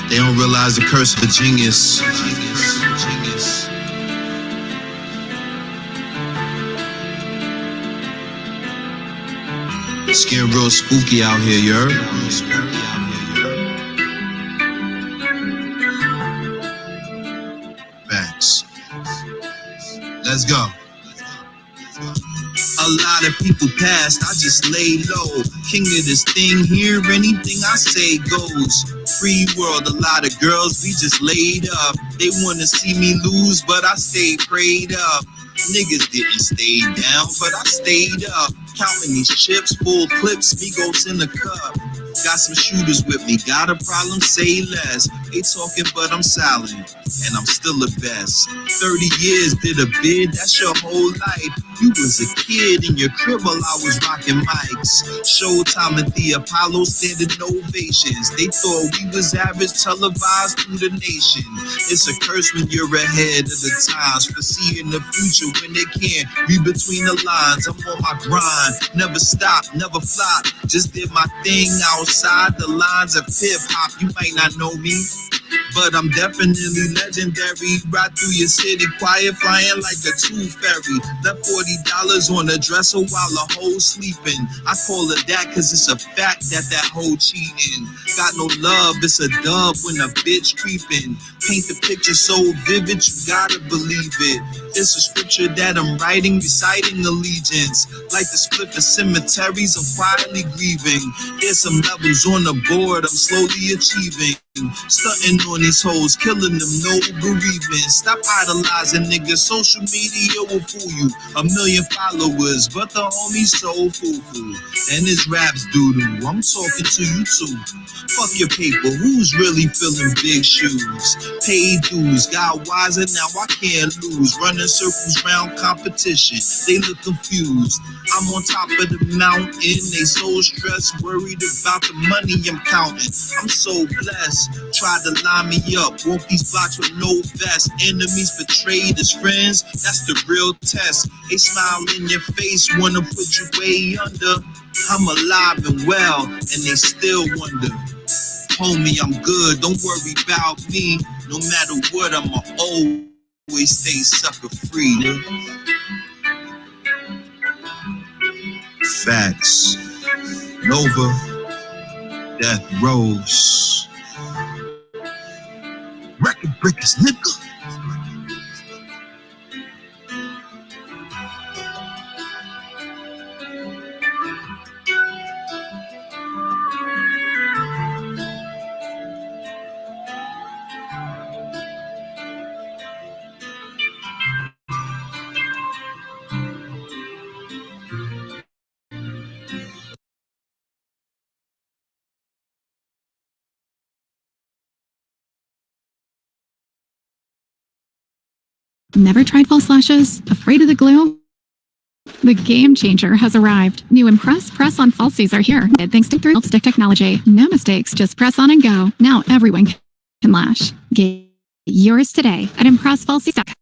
They don't realize the curse of the genius. It's getting real spooky out here, you heard? Facts. Let's go. A lot of people passed, I just lay low. King of this thing here, anything I say goes. Free world, a lot of girls, we just laid up. They wanna see me lose, but I stayed prayed up. Niggas didn't stay down, but I stayed up. Counting these chips, full clips, Migos in the cup. Got some shooters with me, got a problem, say less. They talking, but I'm silent, and I'm still the best. 30 years, did a bid, that's your whole life. You was a kid in your crib while I was rocking mics. Showtime at the Apollo, standing ovations. They thought we was average, televised through the nation. It's a curse when you're ahead of the times, foreseeing the future when they can't read between the lines. I'm on my grind, never stop, never flop. Just did my thing outside the lines of hip hop. You might not know me, but I'm definitely legendary. Ride through your city, quiet, flying like a tooth fairy. Left $40 on the dresser while a hoe sleeping. I call it that cause it's a fact that hoe cheating. Got no love, it's a dub when a bitch creeping. Paint the picture so vivid, you gotta believe it. It's a scripture that I'm writing, reciting allegiance. Like the split for cemeteries, I'm quietly grieving. There's some levels on the board, I'm slowly achieving. Stunting on these hoes, killing them, no bereavement. Stop idolizing niggas, social media will fool you. 1 million followers, but the homie's so foo-foo. And his raps doo-doo, I'm talking to you too. Fuck your paper, who's really filling big shoes? Paid dues, got wiser, now I can't lose. Running circles round competition, they look confused. I'm on top of the mountain, they so stressed, worried about the money I'm counting. I'm so blessed. Tried to line me up, walk these blocks with no vest. Enemies betrayed as friends, that's the real test. They smile in your face, wanna put you way under. I'm alive and well, and they still wonder. Homie, I'm good, don't worry about me. No matter what, I'ma always stay sucker free, nigga. Facts. Nova, Death Rose. Record breakers, nigga. Never tried false lashes? Afraid of the glue? The game changer has arrived. New Impress Press-On Falsies are here. Thanks to through stick technology. No mistakes, just press on and go. Now everyone can lash. Get yours today at impressfalsies.com.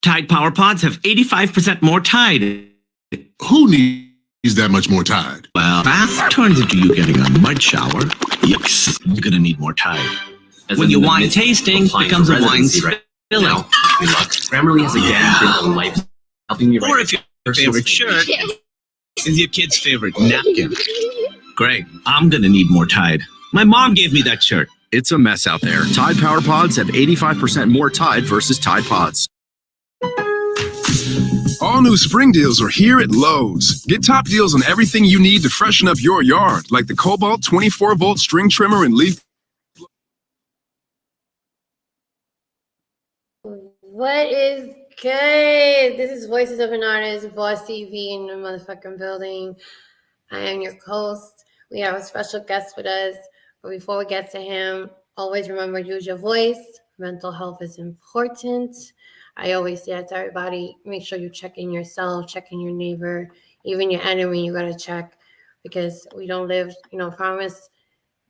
Tide Power Pods have 85% more Tide. Who needs that much more Tide? Well, bath turns into you getting a mud shower. Yucks, you're gonna need more Tide. When your wine tasting becomes a wine spilling. Grammarly has again been a life helping you write. Or if your favorite shirt is your kid's favorite napkin. Great, I'm gonna need more Tide. My mom gave me that shirt. It's a mess out there. Tide Power Pods have 85% more Tide versus Tide Pods. All new spring deals are here at Lowe's. Get top deals on everything you need to freshen up your yard, like the Cobalt 24-volt string trimmer and leaf. What is good? This is Voices of an Artist, Boss TV in the motherfucking building. I am your host. We have a special guest with us. But before we get to him, always remember, use your voice. Mental health is important. I always say that to everybody. Make sure you check in yourself, check in your neighbor, even your enemy. You got to check, because we don't live,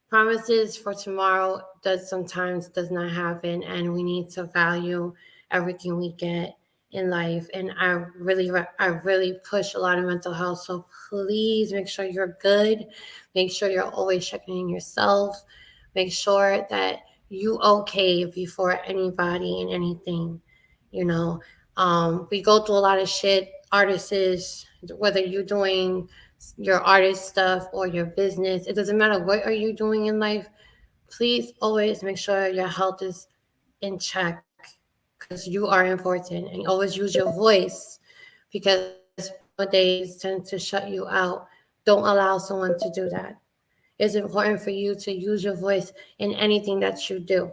promises for tomorrow sometimes does not happen, and we need to value everything we get in life. And I really push a lot of mental health. So please make sure you're good. Make sure you're always checking in yourself. Make sure that you okay before anybody and anything. You know, we go through a lot of shit. Artists, whether you're doing your artist stuff or your business, it doesn't matter what are you doing in life. Please always make sure your health is in check because you are important, and always use your voice because people nowadays tend to shut you out. Don't allow someone to do that. It's important for you to use your voice in anything that you do.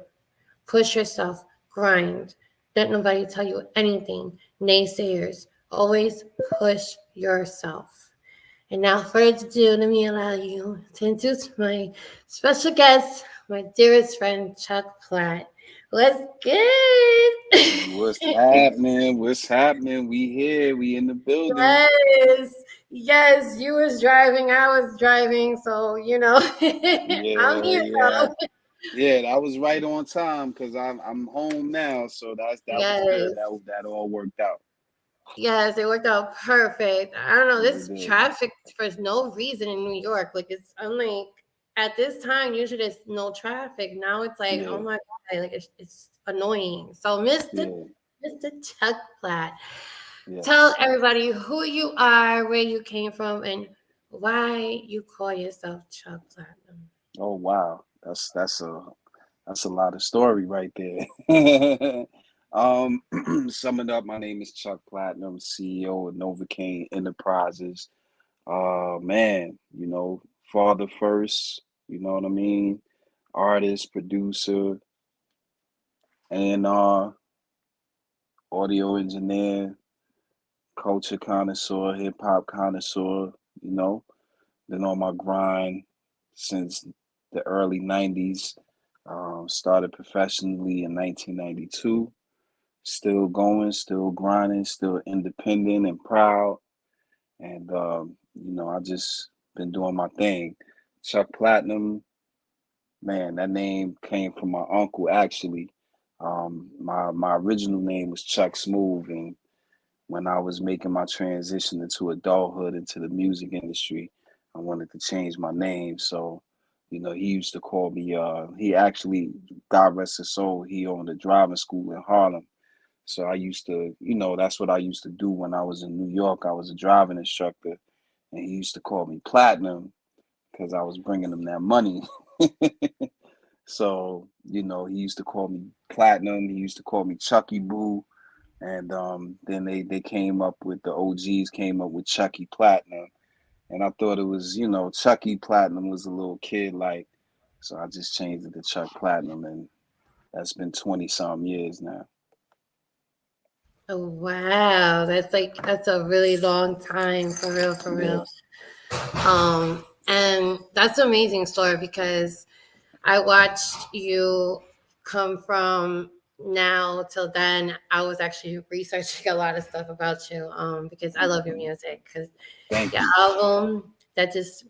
Push yourself, grind. Let nobody tell you anything. Naysayers, always push yourself. And now, further ado, let me allow you to introduce my special guest, my dearest friend, Chuck Platt. What's good? What's happening? What's happening? We here. We in the building. Yes, yes, you was driving, I was driving, so I'm Yeah, here yeah, though. yeah. That was right on time because I'm home now. So that was good. Yes, That all worked out. yes, it worked out perfect. I don't know, Yeah, it this did. traffic for no reason in New York. Like I'm like at this time usually there's no traffic. Now it's like, oh Yeah, my God, like it's annoying. So Mr. yeah, Mr. Chuck Platt, tell yes. everybody who you are, where you came from, and why you call yourself Chuck Platinum. Oh wow, that's a lot of story right there. Summing up, my name is Chuck Platinum, CEO of Novocaine Enterprises. Man, father first, you know what I mean? Artist, producer, and audio engineer, culture connoisseur, hip hop connoisseur, you know. Been on my grind since the early 90s. Started professionally in 1992. Still going, still grinding, still independent and proud. And, I just been doing my thing. Chuck Platinum, man, that name came from my uncle actually. My original name was Chuck Smooth, and when I was making my transition into adulthood into the music industry, I wanted to change my name. So, he used to call me. He actually, God rest his soul, he owned a driving school in Harlem. So I used to, that's what I used to do when I was in New York. I was a driving instructor, and he used to call me Platinum because I was bringing him that money. So, he used to call me Platinum. He used to call me Chucky Boo. And then they came up with the OGs came up with Chucky Platinum. And I thought it was, Chucky Platinum was a little kid like. So I just changed it to Chuck Platinum, and that's been 20 some years now. Oh wow, that's a really long time for real, for Yeah, real. And that's an amazing story because I watched you come from now till then. I was actually researching a lot of stuff about you, because I love your music. Because thank your you. album that just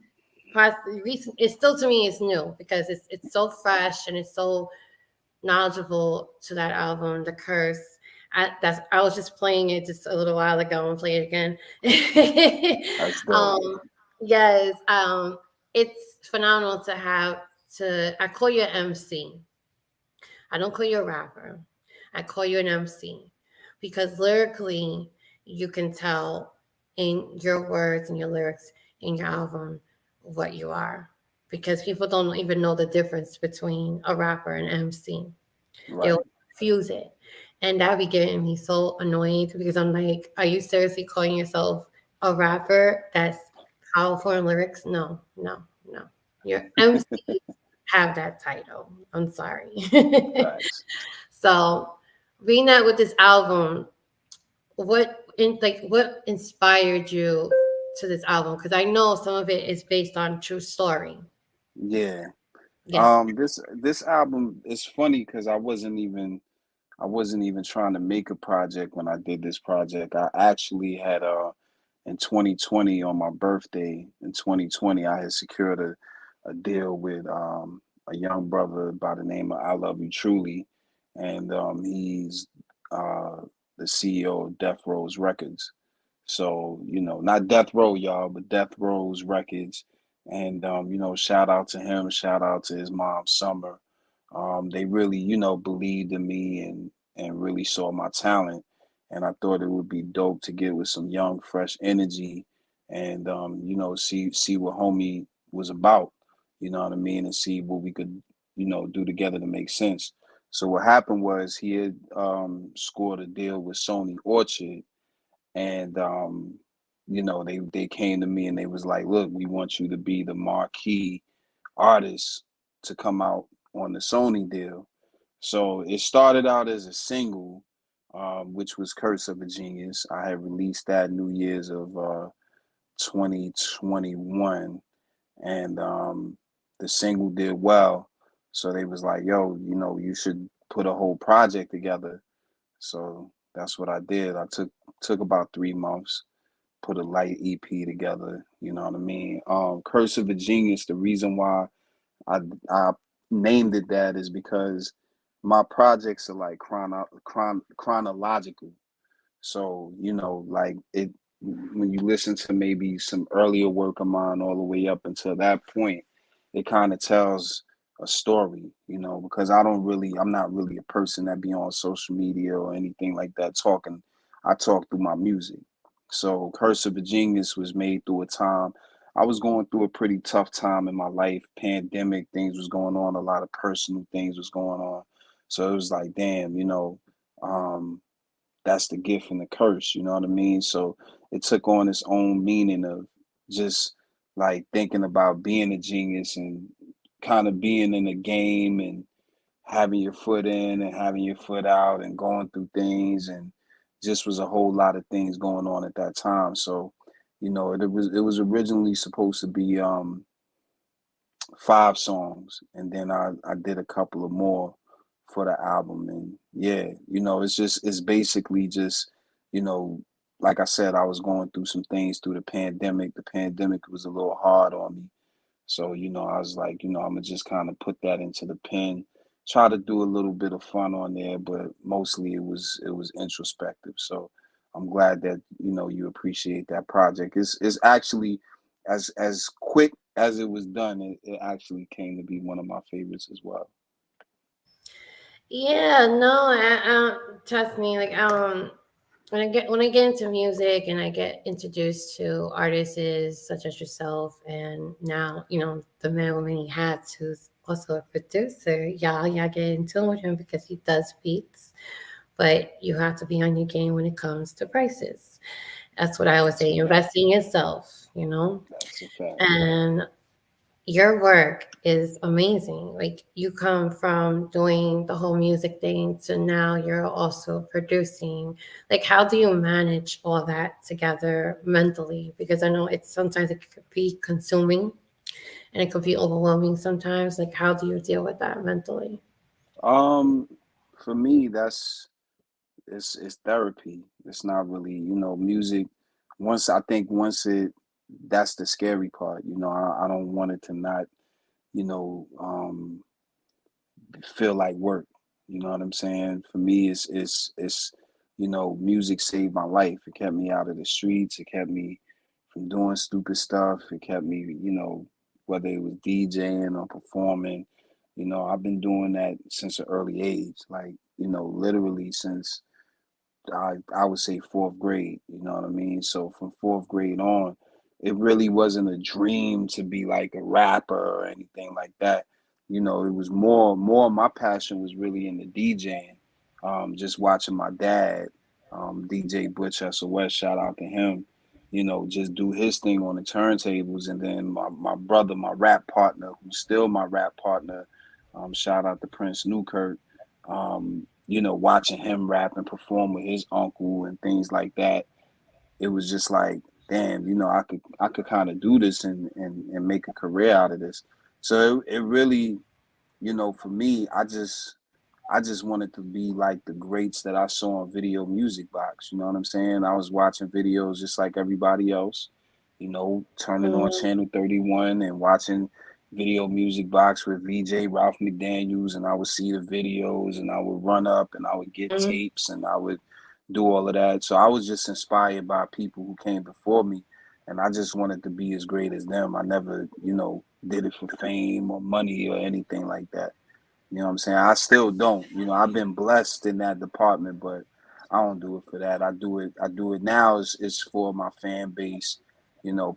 recent, it's still to me it's new because it's so fresh and it's so knowledgeable to that album, The Curse. I was just playing it just a little while ago. I'm gonna play it again. That's dope. um, yes, it's phenomenal to have to. I call you an MC. I don't call you a rapper. I call you an MC because lyrically, you can tell in your words and your lyrics in your album what you are. Because people don't even know the difference between a rapper and MC. Right. They'll confuse it. And that be getting me so annoyed because I'm like, are you seriously calling yourself a rapper that's powerful in lyrics? No, no, no. Your MC have that title. I'm sorry. Facts. So reading that with this album, what inspired you to this album? Because I know some of it is based on true story. Yeah. Yeah. This album is funny because I wasn't even trying to make a project when I did this project. I actually had in 2020 on my birthday in 2020 I had secured a deal with a young brother by the name of I Love You Truly, and he's uh, the CEO of Death Row's Records. So not Death Row, y'all, but Death Row's Records, And shout out to him, shout out to his mom, Summer. They really, believed in me and really saw my talent. And I thought it would be dope to get with some young, fresh energy and see what homie was about, you know what I mean, and see what we could, do together to make sense. So what happened was he had scored a deal with Sony Orchard, and they came to me and they was like, look, we want you to be the marquee artist to come out on the Sony deal. So it started out as a single, which was Curse of a Genius. I had released that New Year's of 2021, and the single did well. So they was like, yo, you should put a whole project together. So that's what I did. I took about 3 months, put a light EP together. You know what I mean? Curse of a Genius. The reason why I named it that is because my projects are like chronological. So, like it when you listen to maybe some earlier work of mine all the way up until that point, it kind of tells a story, because I'm not really a person that be on social media or anything like that talking. I talk through my music. So Curse of a Genius was made through a time I was going through a pretty tough time in my life. Pandemic, things was going on, a lot of personal things was going on. So it was like, damn, um, that's the gift and the curse, you know what I mean? So it took on its own meaning of just like thinking about being a genius and kind of being in the game and having your foot in and having your foot out and going through things, and just was a whole lot of things going on at that time. So, it was originally supposed to be 5 songs, and then I did a couple of more for the album. And yeah, it's basically just, you know, like I said, I was going through some things through the pandemic. The pandemic was a little hard on me. So, I was like, I'm gonna just kind of put that into the pen, try to do a little bit of fun on there, but mostly it was introspective. So I'm glad that, you appreciate that project. It's actually as quick as it was done, it actually came to be one of my favorites as well. Yeah, no, trust me. Like, when I get into music and I get introduced to artists such as yourself, and now the man with many hats, who's also a producer. Y'all get into it with him because he does beats, but you have to be on your game when it comes to prices. That's what I always That's a say: fact. investing in yourself. That's a fact. And your work is amazing. Like, you come from doing the whole music thing to now you're also producing. Like, how do you manage all that together mentally? Because I know it's sometimes it could be consuming and it could be overwhelming sometimes. Like, how do you deal with that mentally? Um, for me, it's therapy. It's not really, music. Once that's the scary part. I don't want it to not, you know, um, feel like work. You know what I'm saying? For me, it's music saved my life. It kept me out of the streets. It kept me from doing stupid stuff. It kept me, whether it was DJing or performing. I've been doing that since an early age. Like, literally since I would say fourth grade, you know what I mean? So from fourth grade on, it really wasn't a dream to be like a rapper or anything like that. It was more my passion was really in the DJing. Just watching my dad, DJ Butch SOS, shout out to him, just do his thing on the turntables. And then my brother, my rap partner, who's still my rap partner, shout out to Prince Newkirk. Watching him rap and perform with his uncle and things like that, it was just like, damn, I could kind of do this and make a career out of this. So it really, for me, I just wanted to be like the greats that I saw on Video Music Box. You know what I'm saying? I was watching videos just like everybody else, turning on Mm-hmm. channel 31 and watching Video Music Box with VJ Ralph McDaniels, and I would see the videos and I would run up and I would get Mm-hmm. tapes and I would do all of that. So I was just inspired by people who came before me. and I just wanted to be as great as them. I never, did it for fame or money or anything like that. You know what I'm saying? I still don't. I've been blessed in that department, but I don't do it for that. I do it now is for my fan base,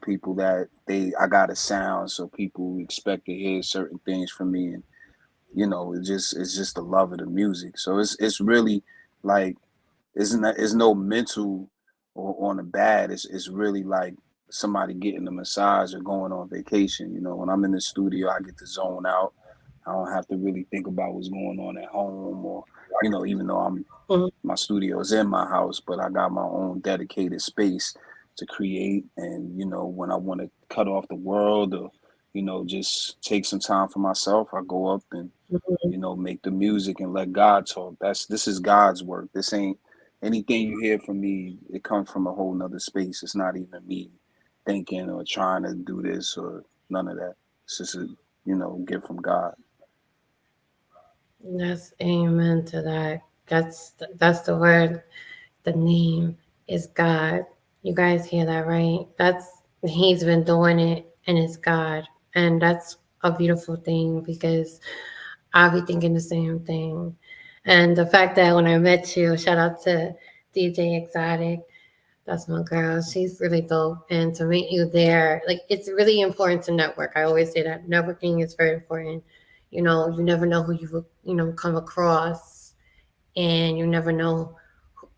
people that I got a sound, so people expect to hear certain things from me, and it's just the love of the music. So it's really like it's no mental or on the bad. It's really like somebody getting a massage or going on vacation. When I'm in the studio, I get to zone out. I don't have to really think about what's going on at home, or even though my studio is in my house, but I got my own dedicated space to create. And when I want to cut off the world, or just take some time for myself, I go up and make the music and let God talk. This is God's work. This ain't anything you hear from me. It comes from a whole nother space. It's not even me thinking or trying to do this or none of that. It's just a gift from God. That's amen to that. That's the word. The name is God. You guys hear that, right? He's been doing it, and it's God. And that's a beautiful thing, because I'll be thinking the same thing. And the fact that when I met you, shout out to DJ Exotic, that's my girl. She's really dope. And to meet you there, like, it's really important to network. I always say that networking is very important. You never know who you will, come across, and you never know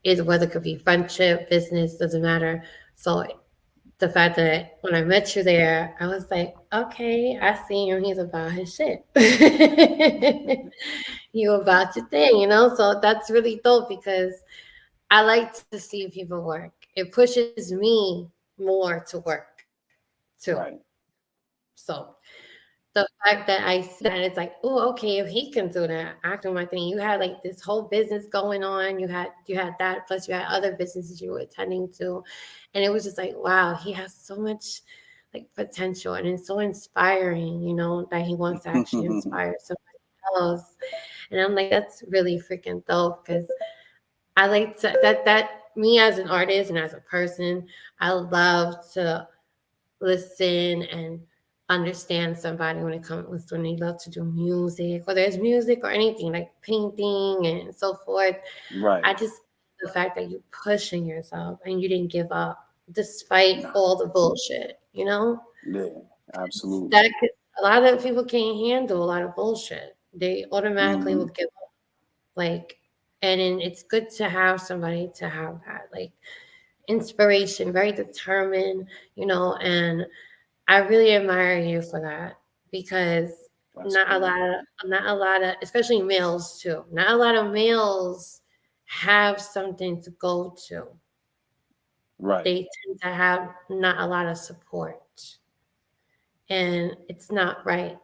whether it could be friendship, business, doesn't matter. So the fact that when I met you there, I was like, okay, I see him. He's about his shit. You about your thing. So that's really dope, because I like to see people work. It pushes me more to work too. Right. So the fact that I see that, it's like, oh, okay, if he can do that, I can do my thing. You had like this whole business going on. You had that, plus you had other businesses you were attending to, and it was just like, wow, he has so much like potential, and it's so inspiring. That he wants to actually inspire somebody else, and I'm like, that's really freaking dope, because I like to that me as an artist and as a person, I love to listen and understand somebody when they love to do music, whether it's music or anything like painting and so forth. Right. I just, the fact that you pushing yourself and you didn't give up despite Nah. all the bullshit. Yeah, absolutely. A lot of people can't handle a lot of bullshit. They automatically will Hmm. give up. Like, and then it's good to have somebody to have that, like, inspiration, very determined, and I really admire you for that, because That's cool. not a lot of, especially males too. Not a lot of males have something to go to. Right. They tend to have not a lot of support, and it's not right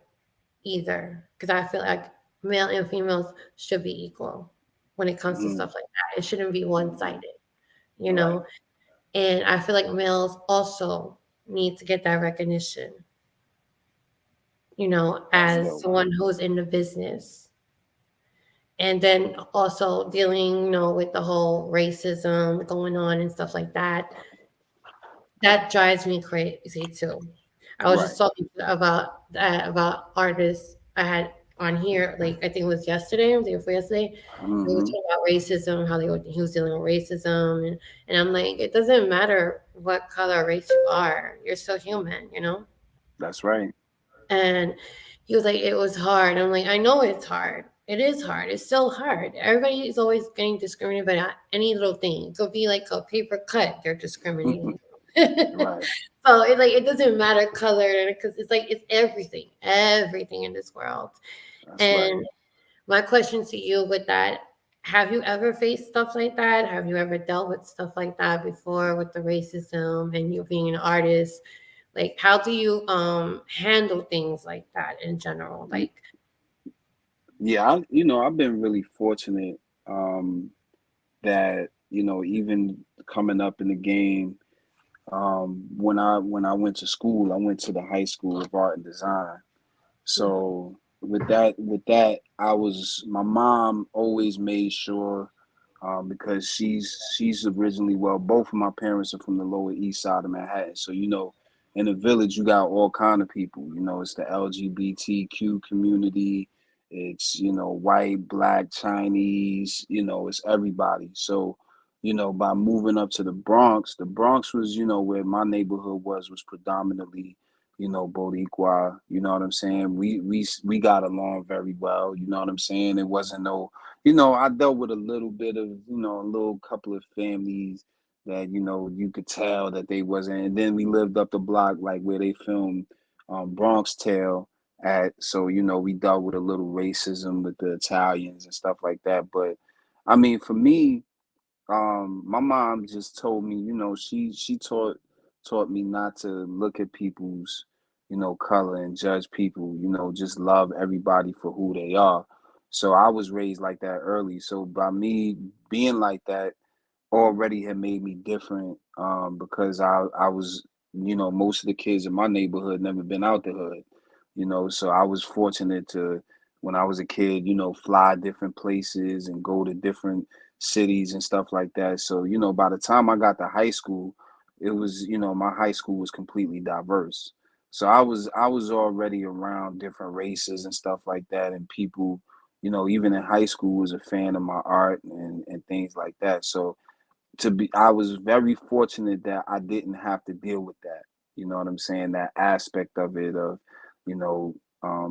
either, because I feel like male and females should be equal when it comes to Hmm. stuff like that. It shouldn't be one-sided, you Right. know. And I feel like males also need to get that recognition, That's as dope. someone who's in the business. And then also dealing, with the whole racism going on and stuff like that. That drives me crazy too. I was Right. just talking about that, about artists I had on here, like I think it was yesterday or the day before yesterday. We were Hmm. talking about racism, how he was dealing with racism, and I'm like, it doesn't matter what color or race you are, you're still human. That's right. And he was like, it was hard. I'm like, I know it's hard. It is hard. It's still hard. Everybody is always getting discriminated by any little thing. It could be like a paper cut. They're discriminating. Right. So it doesn't matter color, because it's like it's everything in this world. That's right. And my question to you with that: have you ever faced stuff like that? Have you ever dealt with stuff like that before, with the racism and you being an artist? Like, how do you handle things like that in general? Y- Like, Yeah, I've been really fortunate that, even coming up in the game, when I went to school, I went to the High School of Art and Design. So with that, my mom always made sure because she's originally, well, both of my parents are from the Lower East Side of Manhattan. So in the village you got all kind of people. It's the LGBTQ community. It's white, black, Chinese. It's everybody. So by moving up to the Bronx was where my neighborhood was predominantly Boricua. You know what I'm saying? We got along very well. You know what I'm saying? It wasn't no I dealt with a little bit of, a little couple of families that, you could tell that they wasn't. And then we lived up the block, like where they filmed Bronx Tale at. So, we dealt with a little racism with the Italians and stuff like that. But I mean, for me, my mom just told me, she taught me not to look at people's, color and judge people, just love everybody for who they are. So I was raised like that early. So by me being like that already had made me different, because I was, most of the kids in my neighborhood never been out the hood, so I was fortunate to, when I was a kid, fly different places and go to different cities and stuff like that. So, by the time I got to high school, it was, my high school was completely diverse. So I was already around different races and stuff like that, and people, even in high school was a fan of my art and things like that. So I was very fortunate that I didn't have to deal with that. You know what I'm saying? That aspect of it, of, you know,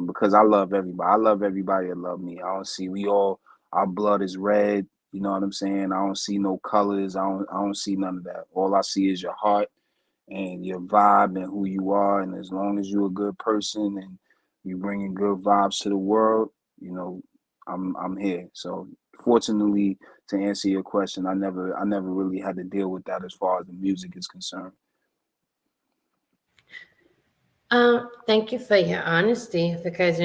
because I love everybody. I love everybody that love me. I don't see, we all, our blood is red. You know what I'm saying? I don't see no colors. I don't see none of that. All I see is your heart and your vibe and who you are. And as long as you're a good person and you bringing good vibes to the world, I'm here. So fortunately, to answer your question, I never really had to deal with that as far as the music is concerned. Thank you for your honesty because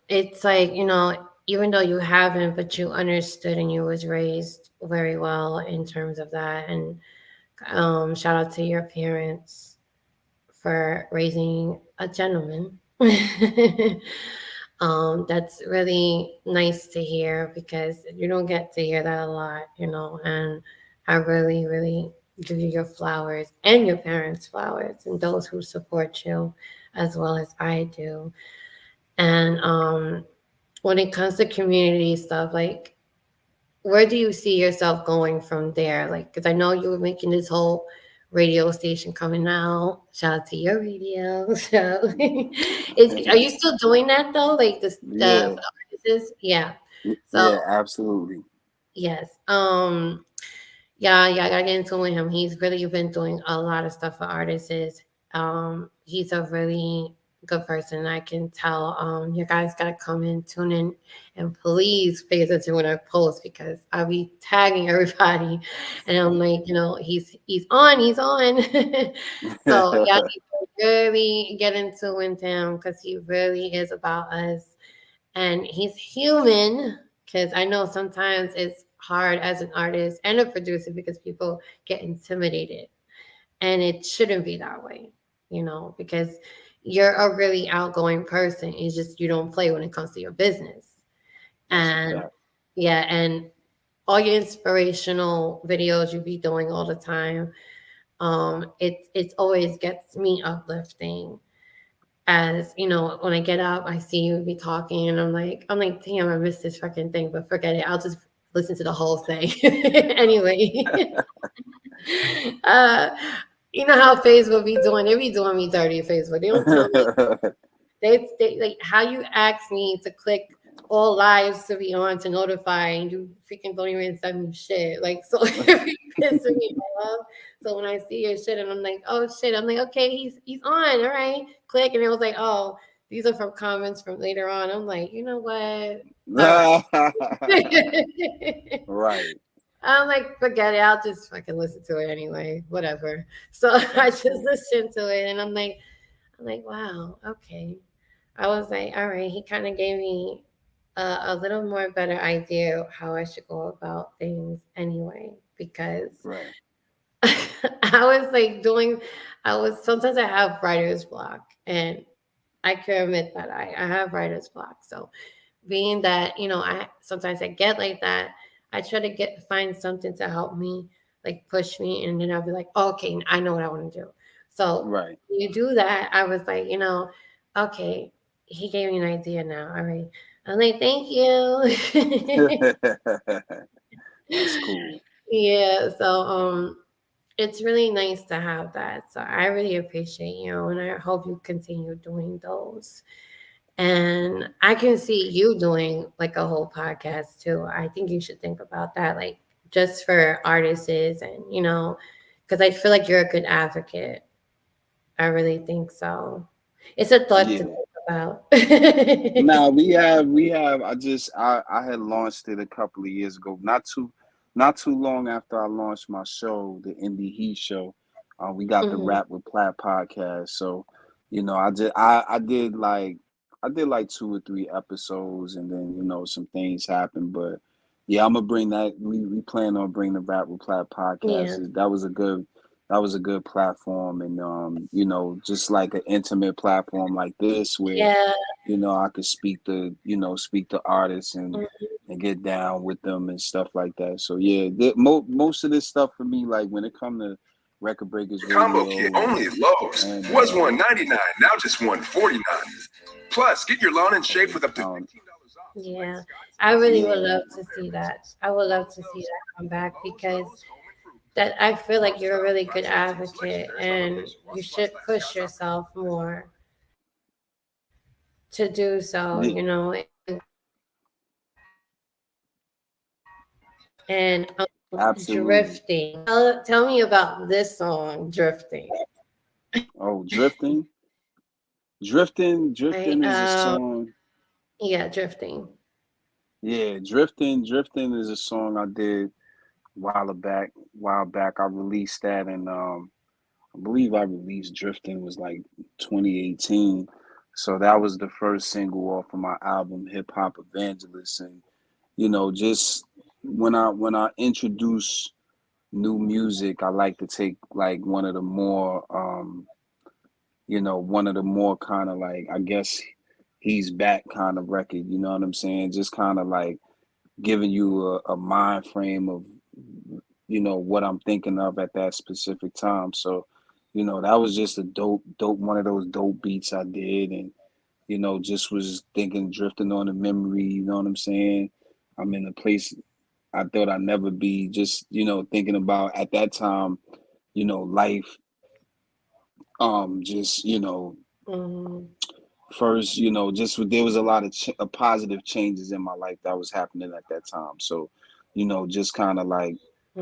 it's like even though you haven't, but you understood and you was raised very well in terms of that. And shout out to your parents for raising a gentleman. That's really nice to hear because you don't get to hear that a lot. And I really, really give you your flowers and your parents' flowers and those who support you as well as I do. And when it comes to community stuff, like where do you see yourself going from there? Like, because I know you were making this whole radio station coming out. Shout out to your radio. So, are you still doing that though? Like the Yeah, artists? Yeah. So yeah, absolutely. yes. Yeah, I gotta get into him. He's really been doing a lot of stuff for artists. He's a really good person. I can tell. You guys gotta come in, tune in, and please pay attention when I post because I'll be tagging everybody, and I'm like, he's on, he's on. So yeah, I need to really get into with him because he really is about us and he's human because I know sometimes it's hard as an artist and a producer because people get intimidated and it shouldn't be that way, because you're a really outgoing person. It's just you don't play when it comes to your business. That's a And fact. yeah, and all your inspirational videos you be doing all the time, it's always gets me uplifting as when I get up, I see you be talking, and I'm like, damn, I missed this fucking thing, but forget it. I'll just listen to the whole thing anyway. uh, you know how Facebook be doing? They be doing me dirty. Facebook. They don't tell me. They like how you ask me to click all lives to be on to notify, and you freaking don't even send me shit. Like so, it be pissing me off. So when I see your shit, and I'm like, oh shit, I'm like, okay, he's on, all right, click, and it was like, oh, these are from comments from later on. I'm like, you know what? All right. Right. I'm like, forget it. I'll just fucking listen to it anyway. Whatever. So I That's just cool. listened to it, and I'm like, wow, okay. I was like, all right, he kind of gave me a little more better idea of how I should go about things anyway, because Right. I was like sometimes I have writer's block, and I can admit that I have writer's block. So being that, I sometimes I get like that, I try to find something to help me, like push me, and then I'll be like, oh, okay, I know what I want to do. So Right. you do that. I was like, okay, he gave me an idea now. All right. I'm like, thank you. That's cool. Yeah. So it's really nice to have that. So I really appreciate you, and I hope you continue doing those. And I can see you doing like a whole podcast too. I think you should think about that, like just for artists, and because I feel like you're a good advocate. I really think so. It's a thought to Yeah. think about. Now we have. I had launched it a couple of years ago. Not too long after I launched my show, the Indie Heat Show. We got the Mhm. Rap with Plat podcast. So, I did like 2 or 3 episodes, and then some things happened. But yeah, I'm gonna bring that. We plan on bringing the Rap with Plat Yeah. podcast. That was a good platform, and just like an intimate platform like this where Yeah. I could speak to artists and get down with them and stuff like that. So yeah, most of this stuff for me, like when it come to Record Breakers Combo Radio kit only at Lowe's and was $199, now just $149. Plus, get your lawn in shape with up to $15 off. Yeah. I really would love to see that. I would love to see that come back because that I feel like you're a really good advocate and you should push yourself more to do so, yeah, and absolutely. drifting. Tell me about this song, Drifting. Oh, drifting Right? is a song. Yeah, Drifting. Yeah, drifting is a song I did while back. I released that, and I believe I released Drifting was like 2018. So that was the first single off of my album Hip Hop Evangelist. And just when I introduce new music, I like to take like one of the more kind of like, I guess, he's back kind of record, you know what I'm saying? Just kind of like giving you a mind frame of what I'm thinking of at that specific time. So that was just a dope one of those dope beats I did, and just was thinking, drifting on the memory, you know what I'm saying? I'm in a place I thought I'd never be, just thinking about at that time, life, just Mhm. first, just there was a lot of positive changes in my life that was happening at that time. So just kind of like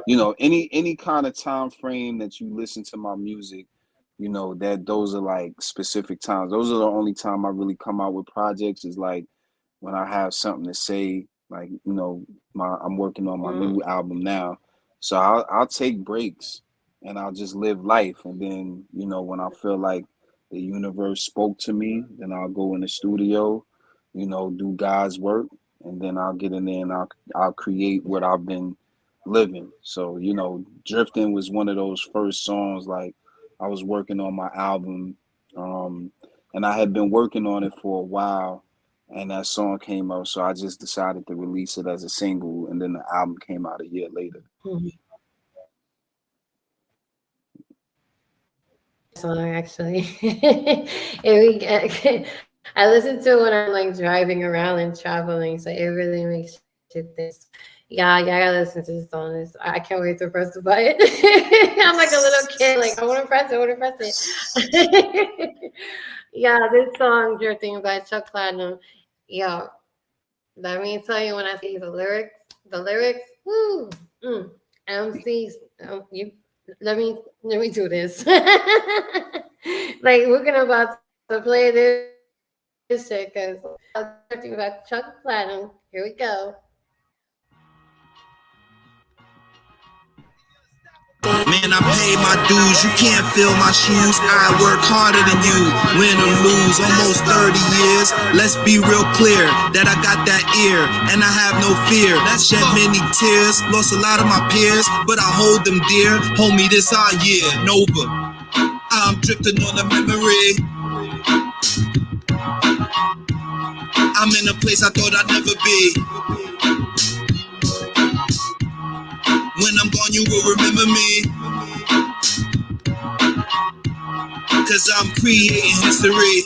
any kind of time frame that you listen to my music, that those are like specific times. Those are the only time I really come out with projects, is like when I have something to say. Like I'm working on my Mhm. new album now, so I'll take breaks and I'll just live life. And then when I feel like the universe spoke to me, then I'll go in the studio, do God's work, and then I'll get in there and I'll create what I've been living. So Drifting was one of those first songs. Like, I was working on my album, um, and I had been working on it for a while, and that song came out, so I just decided to release it as a single, and then the album came out a year later. Mhm. Song actually. I listen to it when I'm like driving around and traveling, so it really makes you think. Yeah, I gotta listen to this song. I can't wait to press the button. I'm like a little kid, like I want to press it, I want to press it. Yeah, this song "Drifting" by Chuckplatinum. Yeah, let me tell you, when I see the lyrics, woo, MCs, you let me do this. Like we're gonna about to play this shit because I'm talking about Chuck Platinum. Here we go. Man, I pay my dues, you can't fill my shoes. I work harder than you, win or lose, almost 30 years. Let's be real clear that I got that ear, and I have no fear. Shed many tears, lost a lot of my peers, but I hold them dear. Homie, this our year, Nova. I'm drifting on the memory. I'm in a place I thought I'd never be. gone, you will remember me. Cause I'm creating history.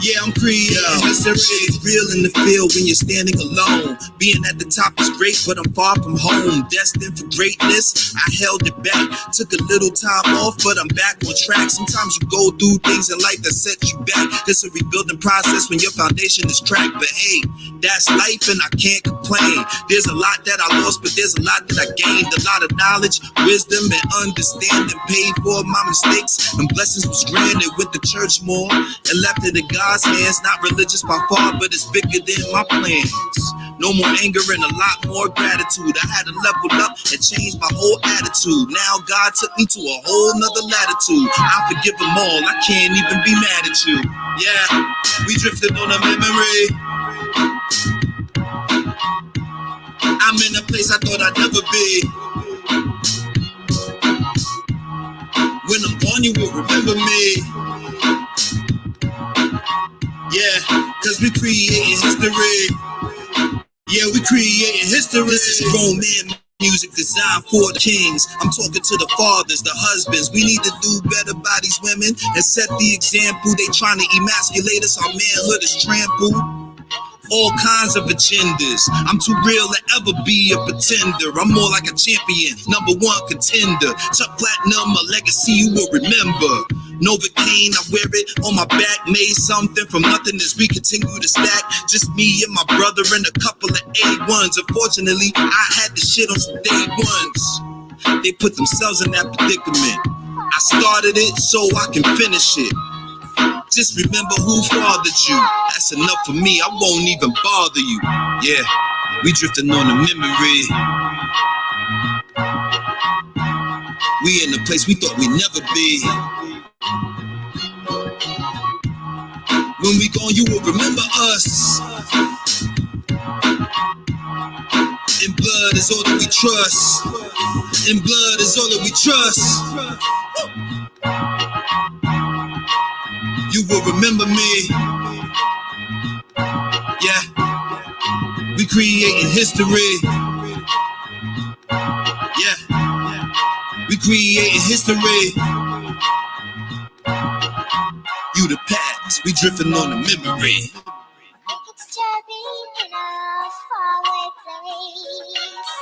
Yeah, I'm creating history. It's real in the field when you're standing alone. Being at the top is great, but I'm far from home. Destined for greatness, I held it back. Took a little time off, but I'm back on track. Sometimes you go through things in life that set you back. It's a rebuilding process when your foundation is cracked. But hey, that's life and I can't complain. There's a lot that I lost, but there's a lot that I gained. A lot of knowledge, wisdom, and understanding. Paid for my mistakes, and blessings was granted. Went to church more and left it in God's hands. Not religious by far, but it's bigger than my plans. No more anger and a lot more gratitude. I had to level up and change my whole attitude. Now God took me to a whole nother latitude. I forgive them all, I can't even be mad at you. Yeah, we drifted on a memory. I'm in a place I thought I'd never be. When I'm gone, you will remember me. Yeah, cause we creating history. Yeah, we creating history. This is grown man music designed for the kings. I'm talking to the fathers, the husbands. We need to do better by these women and set the example. They trying to emasculate us. Our manhood is trampled. All kinds of agendas. I'm too real to ever be a pretender. I'm more like a champion, number one contender. Chuckplatinum, a legacy you will remember. Novocaine, I wear it on my back. Made something from nothing as we continue to stack. Just me and my brother and a couple of A1s. Unfortunately, I had to shit on some day ones. They put themselves in that predicament. I started it so I can finish it. Just remember who fathered you. That's enough for me, I won't even bother you. Yeah, we drifting on a memory. We in a place we thought we'd never be. When we gone, you will remember us. In blood is all that we trust. In blood is all that we trust. You will remember me. Yeah, we creating history. Yeah, we creating history. You the past, we drifting on the memory. It's chirping in a faraway place.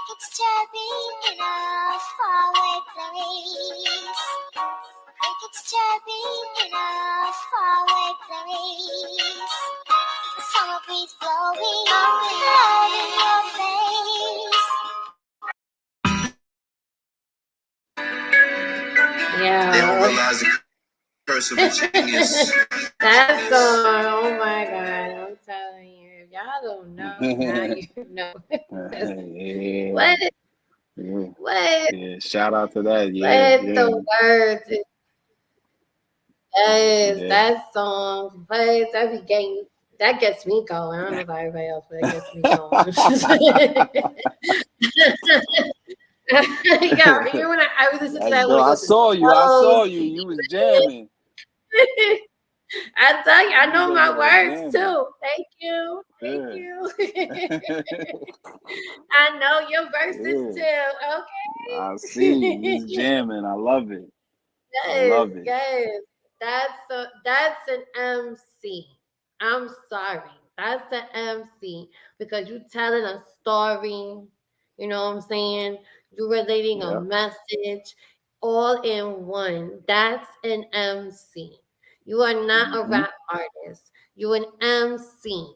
It's chirping in a faraway place. It's chirping in a faraway place. The summer breeze blowing love in your face. Yeah. They don't realize the curse of a genius. That song, oh my God, I'm telling you, if y'all don't know, now you know. Yeah. What? Yeah. What? Yeah. Shout out to that. Yeah. What the words? Yes, Yeah. that song. What? That gets me going. I don't know about everybody else, but it gets me going. Yeah, even when I was listening to that, I saw you. I saw you. You was jamming. I tell you, I know my words jamming. too. Thank you. Thank you. I know your verses too. Okay. I see you. You jamming. I love it. Yes, I love it. yes. That's an MC. I'm sorry. That's an MC because you're telling a story. You know what I'm saying? You're relating a message all in one. That's an MC. You are not a rap artist. You're an MC.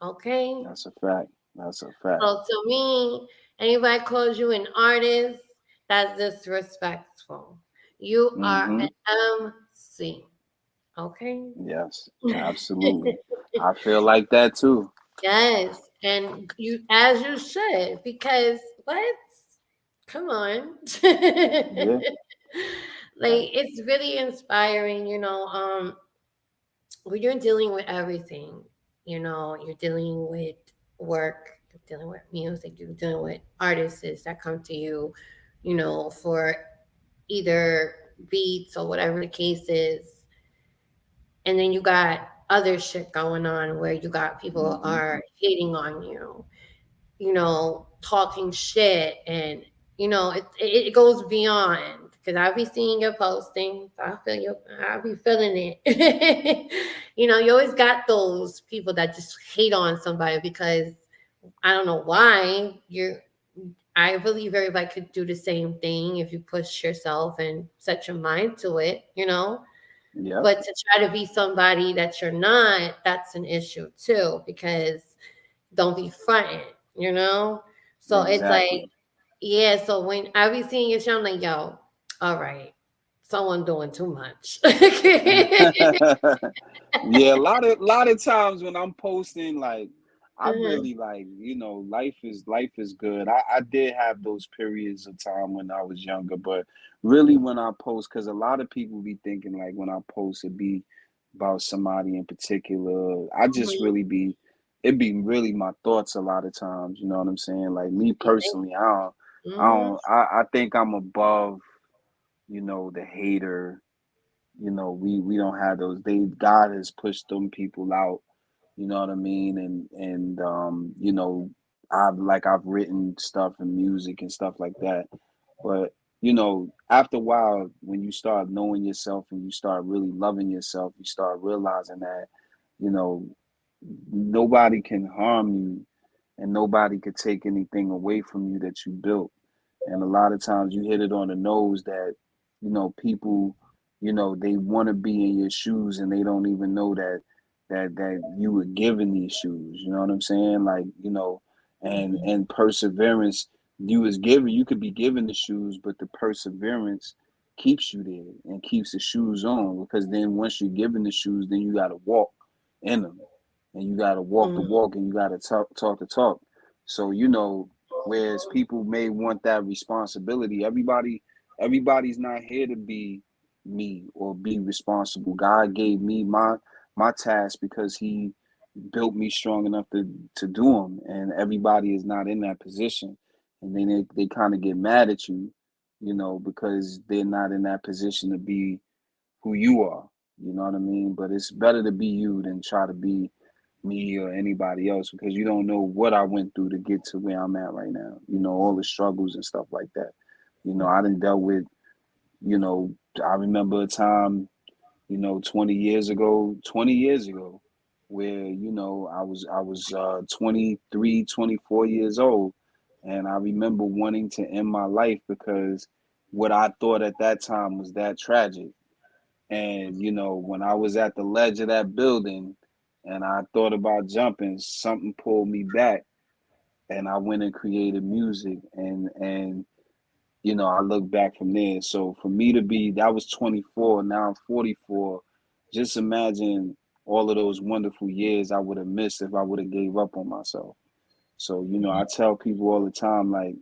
Okay? That's a fact. That's a fact. So to me, anybody calls you an artist, that's disrespectful. You are an MC. Okay? Yes, absolutely. I feel like that too. Yes. And as you should, because what? Come on. Yeah. Like it's really inspiring, when you're dealing with everything, you're dealing with work, you're dealing with music, you're dealing with artists that come to you, for either beats or whatever the case is. And then you got other shit going on where you got people are hating on you. talking shit, and it goes beyond, because I be seeing your postings. I be feeling it. You always got those people that just hate on somebody because I don't know why. I believe everybody could do the same thing if you push yourself and set your mind to it. Yep. But to try to be somebody that you're not, that's an issue too, because don't be fronting. So it's like, Exactly. yeah, so when I be seeing your show, I'm like, yo, all right, someone doing too much. Yeah, a lot of times when I'm posting, like I Mhm, really like, life is good. I did have those periods of time when I was younger, but really when I post, because a lot of people be thinking like when I post it be about somebody in particular. I just mhm. really it be really my thoughts a lot of times. You know what I'm saying? Like me You think? personally, Mhm, I think I'm above, the hater. We don't have those. God has pushed them people out. You know what I mean? And I've written stuff and music and stuff like that. But after a while, when you start knowing yourself and you start really loving yourself, you start realizing that, you know, nobody can harm you and nobody could take anything away from you that you built. And a lot of times you hit it on the nose that, people, they want to be in your shoes and they don't even know that you were given these shoes. You know what I'm saying? Like, and perseverance, you could be given the shoes, but the perseverance keeps you there and keeps the shoes on, because then once you're given the shoes, then you got to walk in them, and you got to walk the mhm, walk, and you got to talk the talk. So, whereas people may want that responsibility, everybody's not here to be me or be responsible. God gave me my task because he built me strong enough to do them, and everybody is not in that position, and then they kind of get mad at you, because they're not in that position to be who you are. You know what I mean? But it's better to be you than try to be me or anybody else, because you don't know what I went through to get to where I'm at right now. All the struggles and stuff like that. I done dealt with, I remember a time, 20 years ago, where, I was 23, 24 years old. And I remember wanting to end my life because what I thought at that time was that tragic. And, when I was at the ledge of that building and I thought about jumping, something pulled me back and I went and created music, and I look back from there. So for me to be, that was 24, now I'm 44. Just imagine all of those wonderful years I would have missed if I would have gave up on myself. So, I tell people all the time, like,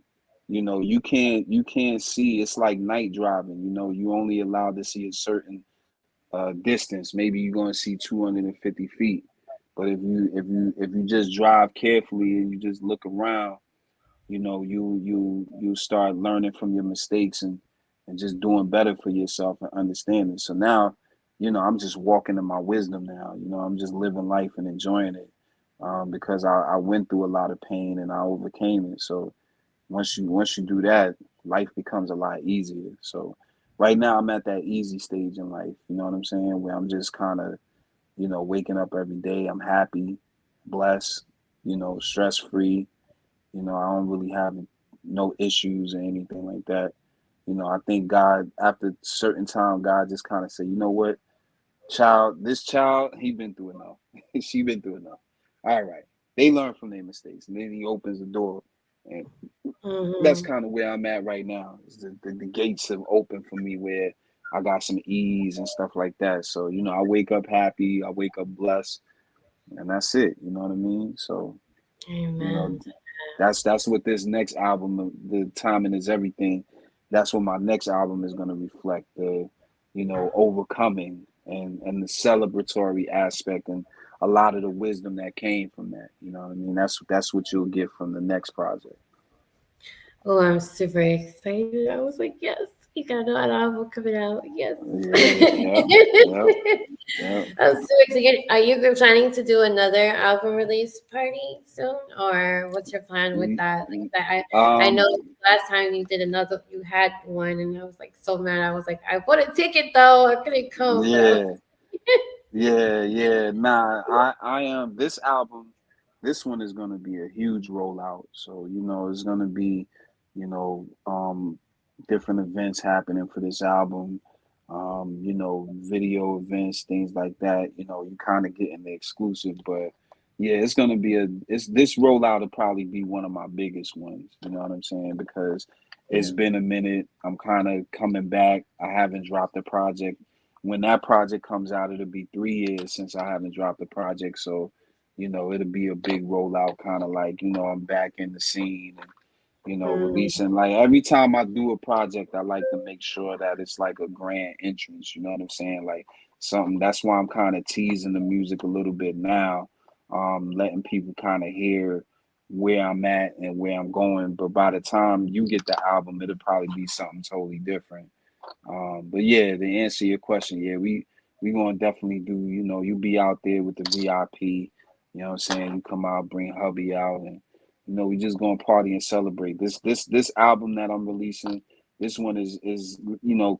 you can't see, it's like night driving, you only allowed to see a certain distance. Maybe you're going to see 250 feet. But if you just drive carefully and you just look around, you start learning from your mistakes and just doing better for yourself and understanding. So now, I'm just walking in my wisdom now. I'm just living life and enjoying it, because I went through a lot of pain and I overcame it. So once you do that, life becomes a lot easier. So right now I'm at that easy stage in life. You know what I'm saying? Where I'm just kind of, waking up every day. I'm happy, blessed, stress free. I don't really have no issues or anything like that. I think God, after a certain time, God just kind of said, you know what, this child, he been through enough. She been through enough. All right. They learn from their mistakes. And then he opens the door. And that's mhm. kind of where I'm at right now. The gates have opened for me where I got some ease and stuff like that. So, I wake up happy. I wake up blessed. And that's it. You know what I mean? So, you know, Amen. that's what this next album, the timing is everything. That's what my next album is going to reflect, the, overcoming and the celebratory aspect and a lot of the wisdom that came from that. You know what I mean? That's what you'll get from the next project. Oh, I'm super excited. I was like, yes, You got another album coming out. Yes. Yeah, yep, yep. I'm so excited. Are you planning to do another album release party soon, or what's your plan with We, that? Like that, I know um, last time you did another, you had one, and I was like so mad. I was like, I bought a ticket though, I couldn't come, but I was. yeah, yeah. Nah, I am. This album, this one is gonna be a huge rollout. So it's gonna be, you know, different events happening for this album. Video events, things like that. You kind of getting the exclusive, but yeah, it's gonna be it's this rollout will probably be one of my biggest ones. You know what I'm saying? Because it's been a minute. I'm kind of coming back. I haven't dropped a project. When that project comes out, it'll be 3 years since I haven't dropped a project. So, it'll be a big rollout, kind of like, I'm back in the scene and, Mm, releasing. Like every time I do a project, I like to make sure that it's like a grand entrance. You know what I'm saying? Like something. That's why I'm kind of teasing the music a little bit now, letting people kind of hear where I'm at and where I'm going. But by the time you get the album, it'll probably be something totally different. But yeah, to answer your question, yeah, we gonna definitely do. You be out there with the VIP. You know what I'm saying? You come out, bring hubby out, and we just gonna party and celebrate. This album that I'm releasing, this one is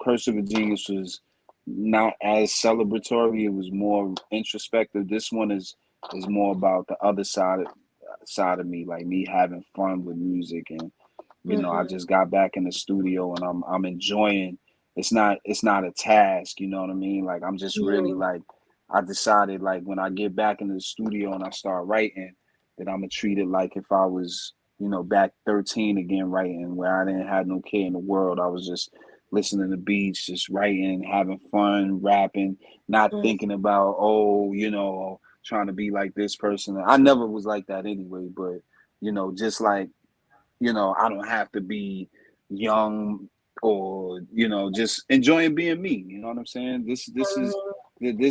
Curse of a Genius was not as celebratory. It was more introspective. This one is more about the other side of me, like me having fun with music and I mhm, just got back in the studio and I'm enjoying. It's not a task, you know what I mean? Like I'm just really mhm, like I decided like when I get back into the studio and I start writing that I'm gonna treat it like if I was, back 13 again writing where I didn't have no care in the world. I was just listening to beats, just writing, having fun, rapping, not mhm, thinking about, trying to be like this person. I never was like that anyway, but just like I don't have to be young or just enjoying being me. You know what I'm saying? This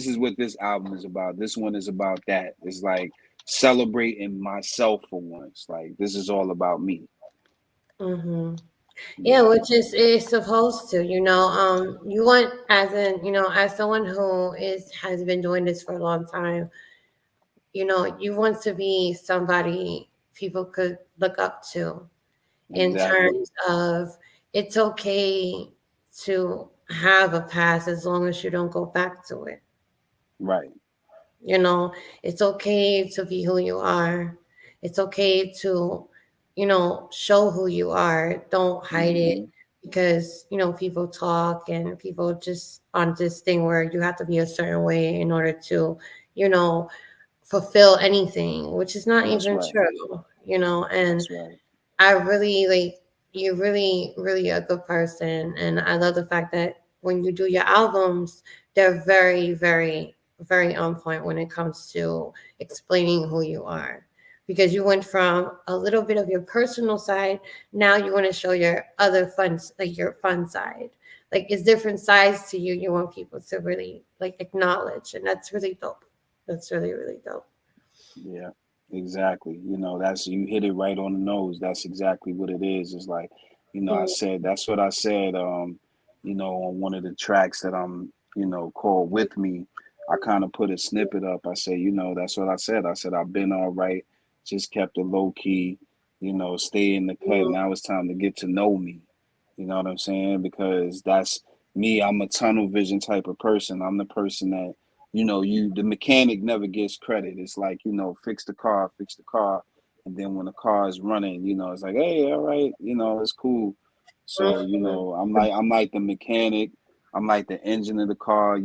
is what this album is about. This one is about that. It's like celebrating myself for once. Like this is all about me. mhm. Yeah, Yeah, which is supposed to, you want as in, as someone who has been doing this for a long time, you want to be somebody people could look up to in exactly. terms of it's okay to have a past as long as you don't go back to it. Right. You know, it's okay to be who you are. It's okay to, show who you are. Don't hide it Hmm. because, people talk and people just on this thing where you have to be a certain way in order to, you know, fulfill anything, which is not That's even right. true, and That's right. I really like you're really, really a good person. And I love the fact that when you do your albums, they're very, very, very on point when it comes to explaining who you are. Because you went from a little bit of your personal side, now you want to show your other fun, like your fun side. Like it's different sides to you. You want people to really like acknowledge, and that's really dope. That's really, really dope. Yeah, exactly. That's you hit it right on the nose. That's exactly what it is. It's like, I Mm, said that's what I said, on one of the tracks that I'm, called With Me. I kind of put a snippet up. I say, that's what I said. I said I've been all right, just kept it low key, stay in the cut. mm, Now it's time to get to know me. You know what I'm saying? Because that's me. I'm a tunnel vision type of person. I'm the person that the mechanic never gets credit. It's like, fix the car. And then when the car is running, it's like, hey, all right, it's cool. So, mm, I'm like the mechanic. I'm like the engine of the car.